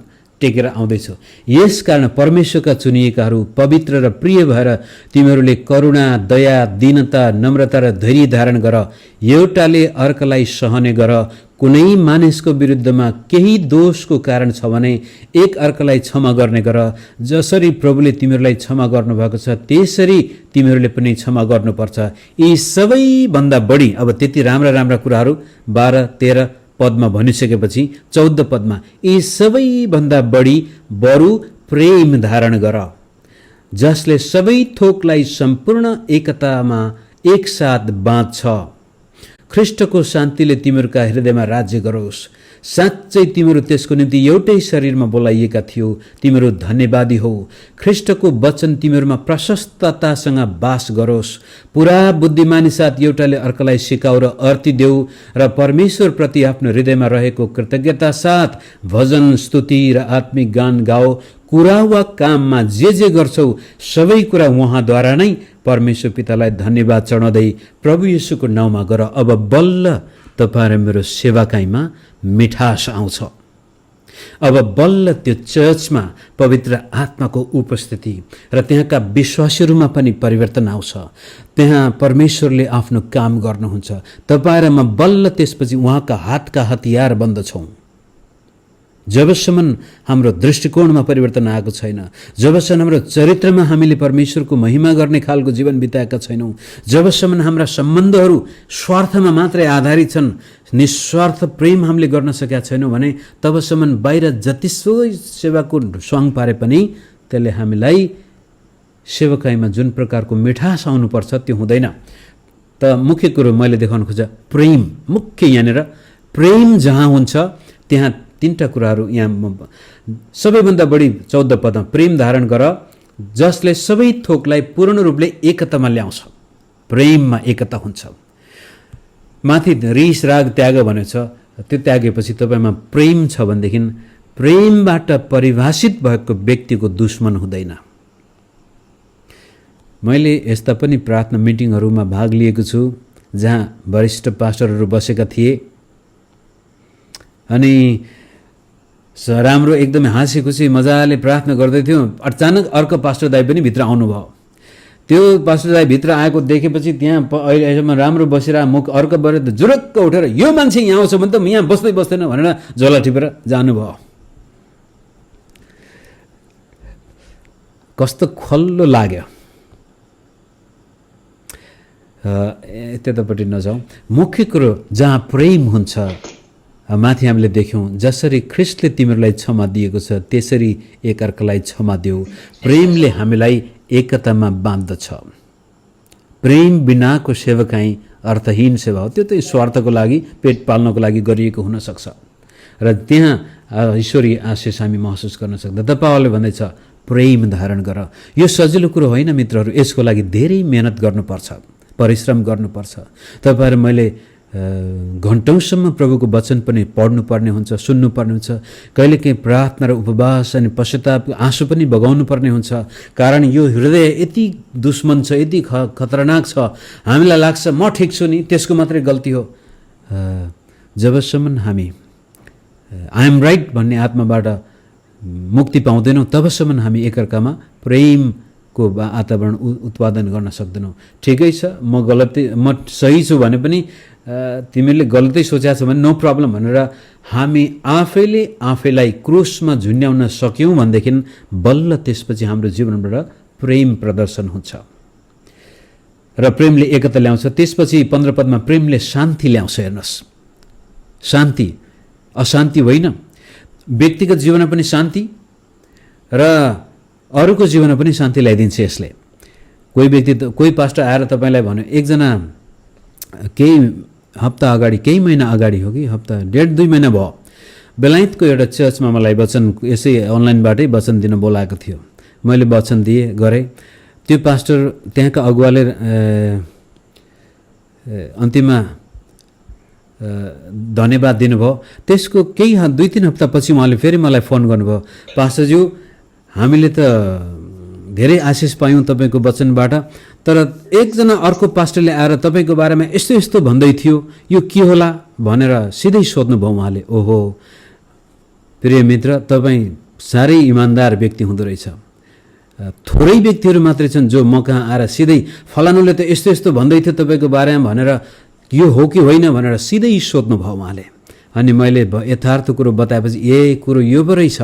टेकेर आउँदैछु। यस कारण परमेश्वरका चुनिएकाहरू पवित्र र प्रिय भएर तिमीहरूले करुणा, दया, दीनता, नम्रता र धैर्य धारण गर। एउटाले अर्कालाई सहने गर। कुनै मानिसको विरुद्धमा केही दोषको कारण छ भने एक अर्कालाई क्षमा गर्ने गर। जसरी प्रभुले तिमीहरूलाई क्षमा गर्नुभएको छ त्यसरी तिमीहरूले पनि क्षमा गर्नुपर्छ। यी सबैभन्दा बढी, अब त्यति राम्रा राम्रा कुराहरू 12-13 पदमा भनिसकेपछि 14 पदमा यी सबैभन्दा बढी बरु प्रेम धारण गर, जसले सबै थोकलाई सम्पूर्ण एकतामा एकसाथ बाँध्छ। ख्रीष्टको शान्तिले तिमीहरूका हृदयमा राज्य गरोस्। साँच्चै तिमीहरू त्यसको निम्ति एउटै शरीरमा बोलाइएका थियो। तिमीहरू धन्यवादी हौ। ख्रीष्टको वचन तिमीहरूमा प्रशस्ततासँग बास गरोस्। पुरा बुद्धिमानी साथ एउटाले अर्कालाई सिकाऊ र अर्ती देऊ र परमेश्वरप्रति आफ्नो हृदयमा रहेको कृतज्ञता साथ भजन, स्तुति र आत्मिक गान गाओ। कुरा वा काममा जे गर्छौ सबै कुरा उहाँद्वारा नै परमेश्वर पितालाई धन्यवाद चढाउँदै प्रभु येशूको नाउँमा गर। अब बल्ल तपाईँ र मेरो सेवाकाईमा मिठास आउँछ। अब बल्ल त्यो चर्चमा पवित्र आत्माको उपस्थिति र त्यहाँका विश्वासीहरूमा पनि परिवर्तन आउँछ। त्यहाँ परमेश्वरले आफ्नो काम गर्नुहुन्छ। तपाईँ र म बल्ल त्यसपछि उहाँका हातका हतियार बन्दछौँ। जबसम्म हाम्रो दृष्टिकोणमा परिवर्तन आएको छैन, जबसम्म हाम्रो चरित्रमा हामीले परमेश्वरको महिमा गर्ने खालको जीवन बिताएका छैनौँ, जबसम्म हाम्रा सम्बन्धहरू स्वार्थमा मात्रै आधारित छन्, निस्वार्थ प्रेम हामीले गर्न सकेका छैनौँ भने तबसम्म बाहिर जतिसुकै सेवाको स्वाङ पारे पनि त्यसले हामीलाई सेवकाईमा जुन प्रकारको मिठास आउनुपर्छ त्यो हुँदैन। त मुख्य कुरो मैले देखाउन खोजेँ प्रेम, मुख्य यहाँनिर प्रेम जहाँ हुन्छ त्यहाँ तीनटा कुराहरू यहाँ सबैभन्दा बढी 14 पदमा प्रेम धारण गर जसले सबै थोकलाई पूर्ण रूपले एकतामा ल्याउँछ। प्रेममा एकता हुन्छ। माथि रिस राग त्याग भनेको छ, त्यो त्यागेपछि तपाईँमा प्रेम छ भनेदेखि प्रेमबाट परिभाषित भएको व्यक्तिको दुश्मन हुँदैन। मैले यस्ता पनि प्रार्थना मिटिङहरूमा भाग लिएको छु जहाँ वरिष्ठ पास्टरहरू बसेका थिए अनि राम्रो एकदमै हाँसी खुसी मजाले प्रार्थना गर्दै थियौँ। अचानक अर्को पास्टर दाइ पनि भित्र आउनुभयो। त्यो पास्टर दाइ भित्र आएको देखेपछि त्यहाँ अहिलेसम्म राम्रो बसिरह मुख अर्को बढेर जुरक्क उठेर यो मान्छे यहाँ आउँछ भने त यहाँ बस्दै बस्दैन भनेर झोला टिपेर जानुभयो। कस्तो खल्लो लाग्यो। त्यतापट्टि नजाउँ। मुख्य कुरो जहाँ प्रेम हुन्छ, माथि हामीले देख्यौँ जसरी ख्रिस्टले तिमीहरूलाई क्षमा दिएको छ त्यसरी एकअर्कालाई क्षमा देऊ। प्रेमले हामीलाई एकतामा बाँध्दछ। प्रेम बिनाको सेवकाई अर्थहीन सेवा हो। त्यो त स्वार्थको लागि पेट पाल्नको लागि गरिएको हुनसक्छ र त्यहाँ ईश्वरीय आशिष हामी महसुस गर्न सक्दा। तपाईँहरूले भन्दैछ प्रेम धारण गर। यो सजिलो कुरो होइन मित्रहरू, यसको लागि धेरै मेहनत गर्नुपर्छ, परिश्रम गर्नुपर्छ। तपाईँहरू मैले घन्टौँसम्म प्रभुको वचन पनि पढ्नुपर्ने हुन्छ, सुन्नुपर्ने हुन्छ, कहिलेकाहीँ प्रार्थना र उपवास अनि पश्चाताप आँसु पनि बगाउनु पर्ने हुन्छ। कारण यो हृदय यति दुश्मन छ, यति खतरनाक छ, हामीलाई लाग्छ म ठिक छु नि, त्यसको मात्रै गल्ती हो। जबसम्म हामी आई एम राइट भन्ने आत्माबाट मुक्ति पाउँदैनौँ तबसम्म हामी एकअर्कामा प्रेमको वातावरण उत्पादन गर्न सक्दैनौँ। ठिकै छ, म सही छु भने पनि तिमीले गलतै सोचेको छ भने नो प्रब्लम भनेर हामी आफैलाई क्रुसमा झुन्ड्याउन सक्यौँ भनेदेखि बल्ल त्यसपछि हाम्रो जीवनबाट प्रेम प्रदर्शन हुन्छ र प्रेमले एकता ल्याउँछ। त्यसपछि 15 पदमा प्रेमले शान्ति ल्याउँछ। हेर्नुहोस्, शान्ति, अशान्ति होइन। व्यक्तिगत जीवनमा पनि शान्ति र अरूको जीवनमा पनि शान्ति ल्याइदिन्छ यसले। कोही पास्टर आएर तपाईँलाई भन्यो, एकजना केही हप्ता अगाडि, केही महिना अगाडि हो कि हप्ता 1.5-2 महिना भयो, बेलायतको एउटा चर्चमा मलाई वचन यसै अनलाइनबाटै वचन दिन बोलाएको थियो। मैले वचन गरेँ। त्यो पास्टर त्यहाँका अगुवाले अन्तिममा धन्यवाद दिनुभयो। त्यसको केही 2-3 हप्तापछि उहाँले फेरि मलाई फोन गर्नुभयो, पास्टरज्यू हामीले त धेरै आशिष पायौँ तपाईँको वचनबाट, तर एकजना अर्को पास्टरले आएर तपाईँको बारेमा यस्तो यस्तो भन्दै थियो, यो के होला भनेर सिधै सोध्नुभयो उहाँले। ओहो प्रिय मित्र, तपाईँ साह्रै इमान्दार व्यक्ति हुँदो रहेछ। थोरै व्यक्तिहरू मात्रै छन् जो म कहाँ आएर सिधै फलानुले त यस्तो यस्तो भन्दै थियो तपाईँको बारेमा भनेर यो हो कि होइन भनेर सिधै सोध्नुभयो उहाँले। अनि मैले यथार्थ कुरो बताएपछि कुरो यो पो रहेछ।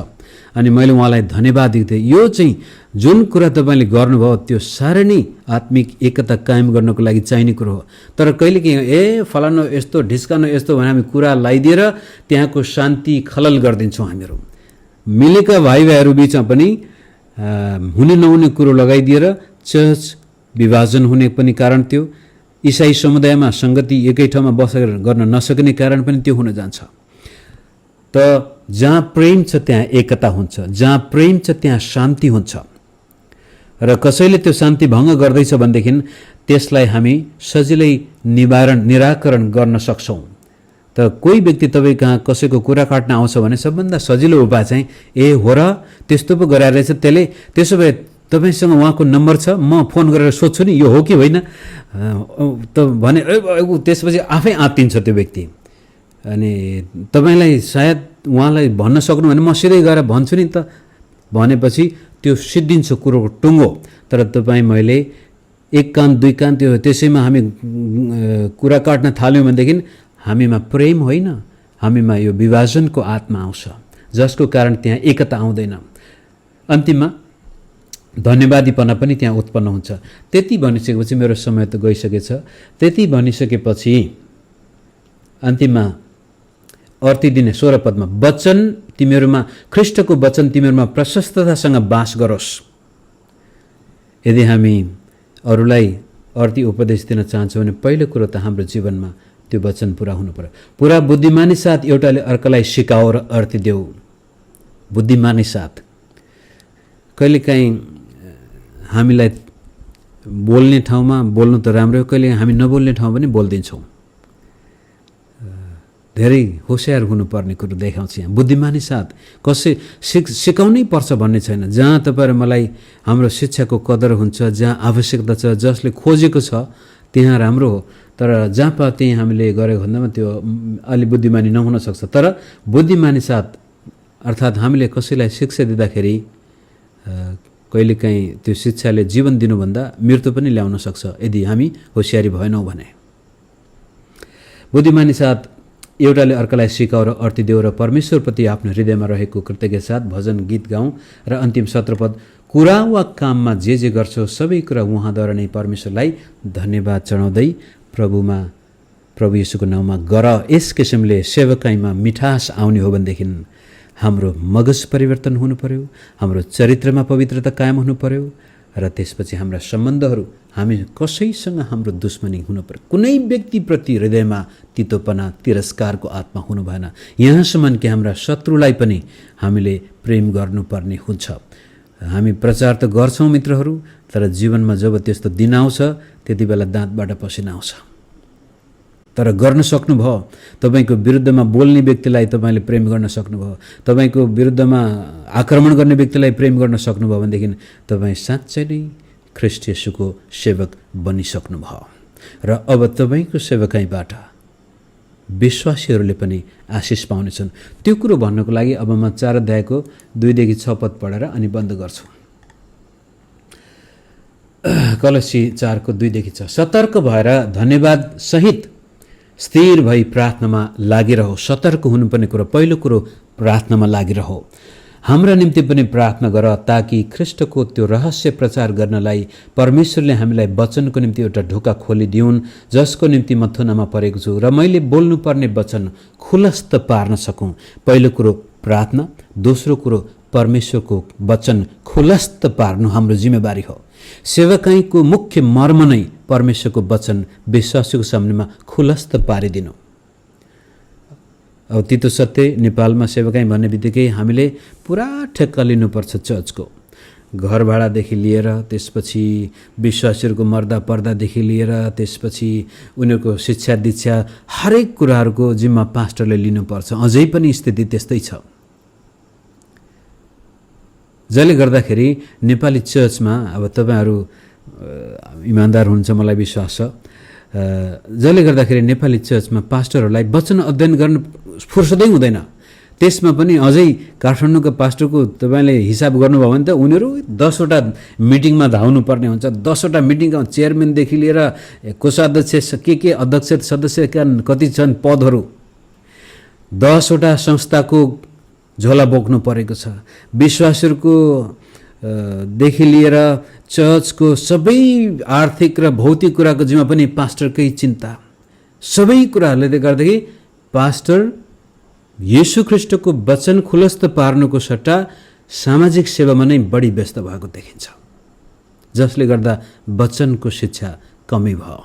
अनि मैले उहाँलाई धन्यवाद दिएको थिएँ। यो चाहिँ जुन कुरा तपाईँले गर्नुभयो त्यो साह्रै नै आत्मिक एकता कायम गर्नको लागि चाहिने कुरो हो। तर कहिलेकाहीँ फलानु यस्तो ढिस्कानु यस्तो भने हामी कुरा लगाइदिएर त्यहाँको शान्ति खलल गरिदिन्छौँ। हामीहरू मिलेका भाइभाइहरू बिचमा पनि हुने नहुने कुरो लगाइदिएर चर्च विभाजन हुने पनि कारण त्यो, इसाई समुदायमा सङ्गति एकै ठाउँमा बसेर गर्न नसक्ने कारण पनि त्यो हुन जान्छ। त जहाँ प्रेम छ त्यहाँ एकता हुन्छ, जहाँ प्रेम छ त्यहाँ शान्ति हुन्छ र कसैले त्यो शान्ति भङ्ग गर्दैछ भनेदेखि त्यसलाई हामी सजिलै निराकरण गर्न सक्छौँ। त कोही व्यक्ति तपाईँ कहाँ कसैको कुरा काट्न आउँछ भने सबभन्दा सजिलो उपाय चाहिँ हो र त्यस्तो पो गराएर रहेछ त्यसले, त्यसो भए तपाईँसँग उहाँको नम्बर छ, म फोन गरेर सोध्छु नि यो हो कि होइन त भने त्यसपछि आफै आत्तिन्छ त्यो व्यक्ति। अनि तपाईँलाई सायद उहाँलाई भन्न सक्नु भने म सिधै गएर भन्छु नि त भनेपछि त्यो सिद्धिन्छ कुरोको टुङ्गो। तर मैले 1 कान 2 कान त्यसैमा हामी कुरा काट्न थाल्यौँ भनेदेखि हामीमा प्रेम होइन, हामीमा यो विभाजनको आत्मा आउँछ। जसको कारण त्यहाँ एकता आउँदैन। अन्तिममा धन्यवादीपना पनि त्यहाँ उत्पन्न हुन्छ। त्यति भनिसकेपछि मेरो समय त गइसकेछ। त्यति भनिसकेपछि अन्तिममा अर्ती दिने 16 पदमा वचन तिमीहरूमा ख्रीष्टको वचन तिमीहरूमा प्रशस्ततासँग बास गरोस्। यदि हामी अरूलाई अर्ती उपदेश दिन चाहन्छौँ भने पहिलो कुरो त हाम्रो जीवनमा त्यो वचन पुरा हुनु पर्यो। पुरा बुद्धिमानी साथ एउटाले अर्कालाई सिकाओ र अर्ती देऊ। बुद्धिमानी साथ कहिलेकाहीँ हामीलाई बोल्ने ठाउँमा बोल्नु त राम्रो हो, कहिले हामी नबोल्ने ठाउँ पनि बोलिदिन्छौँ। धेरै होसियार हुनुपर्ने कुरो देखाउँछ यहाँ। बुद्धिमानी साथ कसै सिकाउनै पर्छ भन्ने छैन। जहाँ तपाईँहरू मलाई हाम्रो शिक्षाको कदर हुन्छ, जहाँ आवश्यकता छ, जसले खोजेको छ त्यहाँ राम्रो हो। तर जहाँ पायो त्यहीँ हामीले गरेको भन्दामा त्यो अलि बुद्धिमानी नहुन सक्छ। तर बुद्धिमानी साथ अर्थात् हामीले कसैलाई शिक्षा दिँदाखेरि कहिलेकाहीँ त्यो शिक्षाले जीवन दिनुभन्दा मृत्यु पनि ल्याउन सक्छ यदि हामी होसियारी भएनौँ भने। बुद्धिमानी साथ एउटाले अर्कालाई सिकाऊ र अर्ती देऊ र परमेश्वरप्रति आफ्नो हृदयमा रहेको कृतज्ञता साथ भजन गीत गाउँ। र अन्तिम 17 पद कुरा वा काममा जे गर्छौ सबै कुरा उहाँद्वारा नै परमेश्वरलाई धन्यवाद चढाउँदै प्रभु येशूको नाउँमा गर। यस किसिमले सेवकाईमा मिठास आउने हो भनेदेखि हाम्रो मगज परिवर्तन हुनु पर्यो, हाम्रो चरित्रमा पवित्रता कायम हुनु पर्यो र त्यसपछि हाम्रा सम्बन्धहरू हामी कसैसँग हाम्रो दुश्मनी हुनु पर्यो। कुनै व्यक्तिप्रति हृदयमा तितोपना तिरस्कारको आत्मा हुनु भएन। यहाँसम्म कि हाम्रा शत्रुलाई पनि हामीले प्रेम गर्नुपर्ने हुन्छ। हामी प्रचार त गर्छौँ मित्रहरू, तर जीवनमा जब त्यस्तो दिन आउँछ त्यति बेला दाँतबाट पसिना आउँछ। तर गर्न सक्नुभयो, तपाईँको विरुद्धमा बोल्ने व्यक्तिलाई तपाईँले प्रेम गर्न सक्नुभयो, तपाईँको विरुद्धमा आक्रमण गर्ने व्यक्तिलाई प्रेम गर्न सक्नुभयो भनेदेखि तपाईँ साँच्चै नै ख्रीष्ट येशूको सेवक बनिसक्नुभयो। र अब तपाईँको सेवकाईबाट विश्वासीहरूले पनि आशिष पाउनेछन्। त्यो कुरो भन्नको लागि अब म 4 अध्यायको 2 देखि 6 पद पढेर अनि बन्द गर्छु। कलसी 4 को 2 देखि 6 सतर्क भएर धन्यवाद सहित स्थिर भई प्रार्थनामा लागिरहो। सतर्क हुनुपर्ने कुरो पहिलो कुरो प्रार्थनामा लागिरहो। हाम्रा निम्ति पनि प्रार्थना गर ताकि ख्रीष्टको त्यो रहस्य प्रचार गर्नलाई परमेश्वरले हामीलाई वचनको निम्ति एउटा ढोका खोलिदिउन् जसको निम्ति म थुनामा परेको छु र मैले बोल्नुपर्ने वचन खुलस्त पार्न सकौँ। पहिलो कुरो प्रार्थना, दोस्रो कुरो परमेश्वरको वचन खुलस्त पार्नु हाम्रो जिम्मेवारी हो। सेवकाईको मुख्य मर्म नै परमेश्वरको वचन विश्वासीको सामनेमा खुलस्त पारिदिनु। अब तितो सत्य नेपालमा सेवकाई भन्ने बित्तिकै हामीले पुरा ठेक्का लिनुपर्छ। चर्चको घर भाडादेखि लिएर त्यसपछि विश्वासीहरूको मर्दा पर्दादेखि लिएर त्यसपछि उनीहरूको शिक्षा दीक्षा हरेक कुराहरूको जिम्मा पास्टरले लिनुपर्छ। अझै पनि स्थिति त्यस्तै छ, जसले गर्दाखेरि नेपाली चर्चमा अब तपाईँहरू इमान्दार हुनुहुन्छ मलाई विश्वास छ, जसले गर्दाखेरि नेपाली चर्चमा पास्टरहरूलाई वचन अध्ययन गर्न फुर्सदै हुँदैन। त्यसमा पनि अझै काठमाडौँको पास्टरको तपाईँले हिसाब गर्नुभयो भने त उनीहरू 10वटा मिटिङमा धाउनु पर्ने हुन्छ। 10वटा मिटिङका चेयरम्यानदेखि लिएर कोषाध्यक्ष के अध्यक्ष सदस्यका कति छन् पदहरू, 10वटा संस्थाको झोला बोक्नु परेको छ। विश्वासहरूको देखि लिएर चर्चको सबै आर्थिक र भौतिक कुराको जिम्मा पनि पास्टरकै चिन्ता। सबै कुराहरूले गर्दाखेरि पास्टर येशू ख्रीष्टको वचन खुलस्त पार्नुको सट्टा सामाजिक सेवामा नै बढी व्यस्त भएको देखिन्छ, जसले गर्दा वचनको शिक्षा कमी भयो।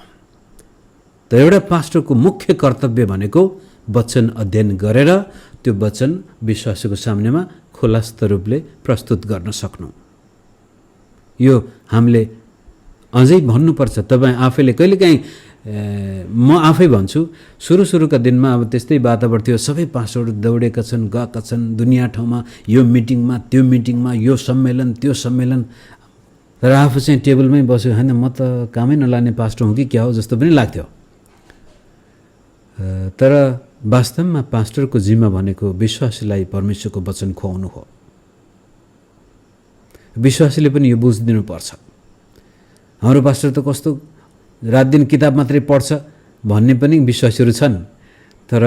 त एउटा पास्टरको मुख्य कर्तव्य भनेको वचन अध्ययन गरेर त्यो वचन विश्वासीको सामनेमा खुलस्त रूपले प्रस्तुत गर्न सक्नु। यो हामीले अझै भन्नुपर्छ। तपाईँ आफैले कहिलेकाहीँ म आफै भन्छु, सुरुका दिनमा अब त्यस्तै वातावरण थियो, सबै पास्टरहरू दौडेका छन्, गएका छन् दुनियाँ ठाउँमा, यो मिटिङमा त्यो मिटिङमा, यो सम्मेलन त्यो सम्मेलन। तर आफू चाहिँ टेबलमै बस्यो, होइन म त कामै नलाग्ने पास्टर हुँ कि क्या हो जस्तो पनि लाग्थ्यो। तर वास्तवमा पास्टरको जिम्मा भनेको विश्वासीलाई परमेश्वरको वचन खुवाउनु हो। विश्वासीले पनि यो बुझिदिनुपर्छ। हाम्रो पास्टर त कस्तो रात दिन किताब मात्रै पढ्छ भन्ने पनि विश्वासीहरू छन्। तर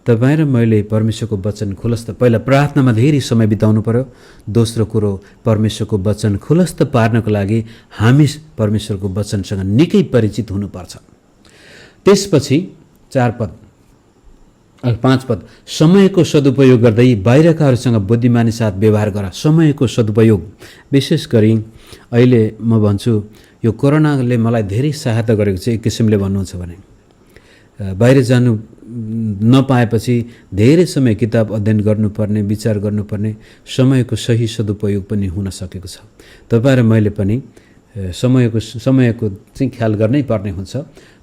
तपाईँ र मैले परमेश्वरको वचन खुलस्त पहिला प्रार्थनामा धेरै समय बिताउनु पर्यो। दोस्रो कुरो परमेश्वरको वचन खुलस्त पार्नको लागि हामी परमेश्वरको वचनसँग निकै परिचित हुनुपर्छ। त्यसपछि 5 पद समयको सदुपयोग गर्दै बाहिरकाहरूसँग बुद्धिमानी साथ व्यवहार गर। समयको सदुपयोग विशेष गरी अहिले म भन्छु यो कोरोनाले मलाई धेरै सहायता गरेको छ। एक किसिमले भन्नुहुन्छ भने बाहिर जानु नपाएपछि धेरै समय किताब अध्ययन गर्नुपर्ने, विचार गर्नुपर्ने, समयको सही सदुपयोग पनि हुन सकेको छ। तपाईँ र मैले पनि समयको चाहिँ ख्याल गर्नै पर्ने हुन्छ।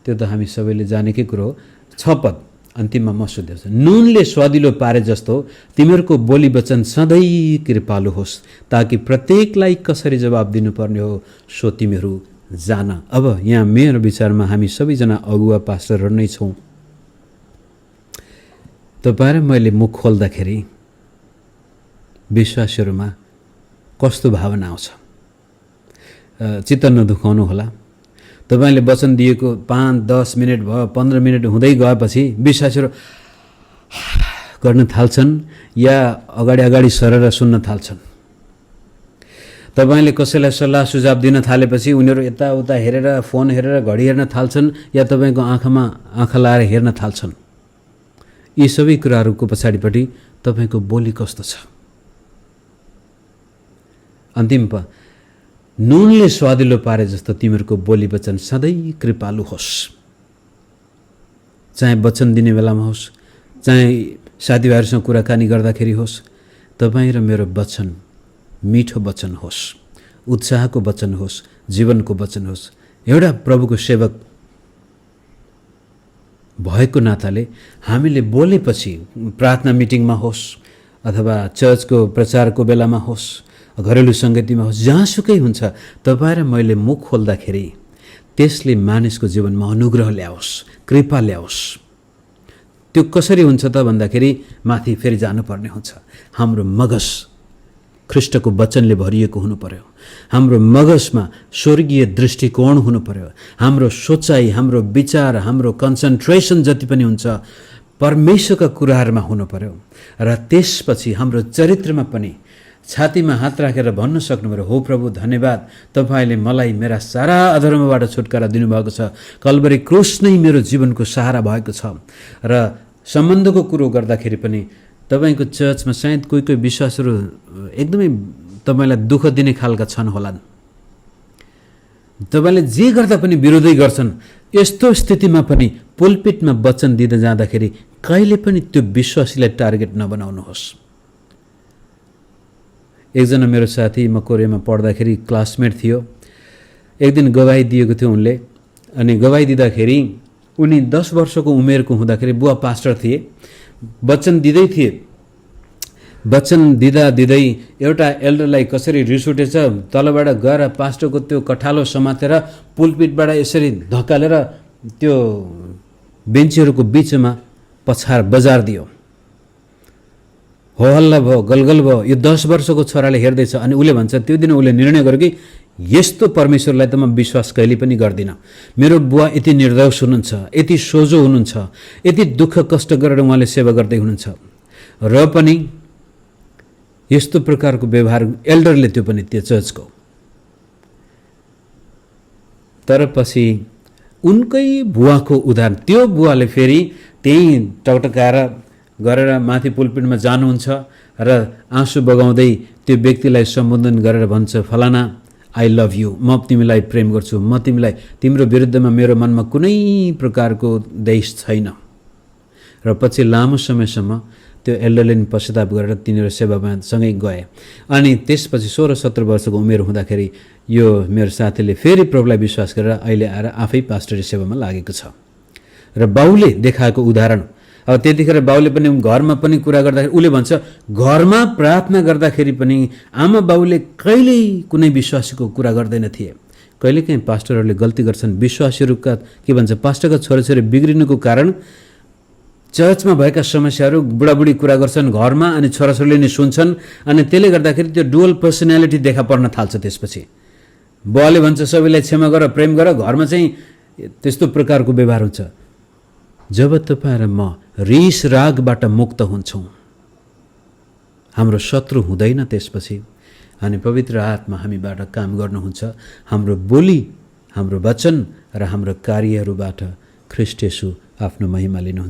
त्यो त हामी सबैले जानेकै कुरो हो। 6 पद अन्तिममा म सोध्दैछु, नुनले स्वादिलो पारे जस्तो तिमीहरूको बोली वचन सधैँ कृपालु होस्, ताकि प्रत्येकलाई कसरी जवाब दिनुपर्ने हो सो तिमीहरू जान। अब यहाँ मेरो विचारमा हामी सबैजना अगुवा पास्टरहरू नै छौँ। तपाईँ र मैले मुख खोल्दाखेरि विश्वासीहरूमा कस्तो भावना आउँछ? चित्त नदुखाउनु होला। तपाईँले वचन दिएको 5-10 मिनट भयो, 15 मिनट हुँदै गएपछि विश्वासीहरू गर्न थाल्छन् या अगाडि सरेर सुन्न थाल्छन्। तपाईँले कसैलाई सल्लाह सुझाव दिन थालेपछि उनीहरू यताउता हेरेर, फोन हेरेर, घडी हेर्न थाल्छन् या तपाईँको आँखामा आँखा लाएर हेर्न थाल्छन्। यी सबै कुराहरूको पछाडिपट्टि तपाईँको बोली कस्तो छ? अन्तिम नुनले स्वादिलो पारे जस्तो तिमीहरूको बोली वचन सधैँ कृपालु होस्। चाहे वचन दिने बेलामा होस्, चाहे साथीभाइहरूसँग कुराकानी गर्दाखेरि होस्, तपाईँ र मेरो वचन मिठो वचन होस्, उत्साहको वचन होस्, जीवनको वचन होस्। एउटा प्रभुको सेवक भएको नाताले हामीले बोलेपछि प्रार्थना मिटिङमा होस् अथवा चर्चको प्रचारको बेलामा होस्, घरेलु सङ्गतिमा होस्, जहाँसुकै हुन्छ, तपाईँ र मैले मुख खोल्दाखेरि त्यसले मानिसको जीवनमा अनुग्रह ल्याओस्, कृपा ल्याओस्। त्यो कसरी हुन्छ त भन्दाखेरि माथि फेरि जानुपर्ने हुन्छ। हाम्रो मगज ख्रीष्टको वचनले भरिएको हुनु पर्यो। हाम्रो मगजमा स्वर्गीय दृष्टिकोण हुनु पर्यो। हाम्रो सोचाइ, हाम्रो विचार, हाम्रो कन्सन्ट्रेसन जति पनि हुन्छ परमेश्वरका कुराहरूमा हुनु पर्यो। र त्यसपछि हाम्रो चरित्रमा पनि छातीमा हात राखेर भन्न सक्नुभयो, हो प्रभु धन्यवाद, तपाईँले मलाई मेरा सारा अधर्मबाट छुटकारा दिनुभएको छ। कल्वरी क्रुस नै मेरो जीवनको सहारा भएको छ। र सम्बन्धको कुरो गर्दाखेरि पनि तपाईँको चर्चमा सायद कोही कोही विश्वासहरू एकदमै तपाईँलाई दुःख दिने खालका छन् होलान्। तपाईँले जे गर्दा पनि विरोधै गर्छन्। यस्तो स्थितिमा पनि पुलपिटमा वचन दिँदै जाँदाखेरि कहिले पनि त्यो विश्वासीलाई टार्गेट नबनाउनुहोस्। एकजना मेरो साथी म कोरियामा पढ्दाखेरि क्लासमेट थियो। एक दिन गवाही दिएको थियो उनले। अनि गवाही दिँदाखेरि उनी 10 वर्षको उमेरको हुँदाखेरि बुवा पास्टर थिए। वचन दिँदै थिए। वचन दिँदै एउटा एल्डरलाई कसरी रिस उठेछ, तलबाट गएर पास्टरको त्यो कठालो समातेर पुलपिटबाट यसरी धकालेर त्यो बेन्चीहरूको बिचमा बजार दियो। हो हल्ला भयो, गलगल भयो। यो 10 वर्षको छोराले हेर्दैछ। अनि उसले भन्छ, त्यो दिन उसले निर्णय गर्यो कि यस्तो परमेश्वरलाई त म विश्वास कहिले पनि गर्दिनँ। मेरो बुवा यति निर्दोष हुनुहुन्छ, यति सोझो हुनुहुन्छ, यति दुःख कष्ट गरेर उहाँले सेवा गर्दै हुनुहुन्छ, र पनि यस्तो प्रकारको व्यवहार एल्डरले, त्यो पनि त्यो चर्चको। तर पछि उनकै बुवाको उदाहरण, त्यो बुवाले फेरि त्यही टकटकाएर गरेर माथि पुलपिटमा जानुहुन्छ र आँसु बगाउँदै त्यो व्यक्तिलाई सम्बोधन गरेर भन्छ, फलाना आई लभ यु, म तिमीलाई प्रेम गर्छु, म तिम्रो विरुद्धमा मेरो मनमा कुनै प्रकारको द्वेष छैन। र पछि लामो समयसम्म त्यो एल्डरले पश्चाताप गरेर तिनीहरू सेवामा सँगै गए। अनि त्यसपछि 16-17 वर्षको उमेर हुँदाखेरि यो मेरो साथीले फेरि प्रभुलाई विश्वास गरेर अहिले आएर आफै पास्टरी सेवामा लागेको छ। र बाउले देखाएको उदाहरण, अब त्यतिखेर बाउले पनि घरमा पनि कुरा गर्दाखेरि उसले भन्छ, घरमा प्रार्थना गर्दाखेरि पनि आमा बाउले कहिल्यै कुनै विश्वासीको कुरा गर्दैन थिए। कहिलेकाहीँ पास्टरहरूले गल्ती गर्छन्। विश्वासीहरूका के भन्छ, पास्टरका छोराछोरी बिग्रिनुको कारण चर्चमा भएका समस्याहरू बुढाबुढी कुरा गर्छन् घरमा, अनि छोराछोरीले नै सुन्छन्। अनि त्यसले गर्दाखेरि त्यो डुअल पर्सनालिटी देखा पर्न थाल्छ। त्यसपछि बुवाले भन्छ सबैलाई क्षमा गर, प्रेम गर, घरमा चाहिँ त्यस्तो प्रकारको व्यवहार हुन्छ। जब तपाईँ र म रिस रागबाट मुक्त हुन्छौँ, हाम्रो शत्रु हुँदैन त्यसपछि। अनि पवित्र आत्मा हामीबाट काम गर्नुहुन्छ। हाम्रो बोली, हाम्रो वचन र हाम्रो कार्यहरूबाट ख्रीष्ट येशू आफ्नो महिमा लिनुहुन्छ।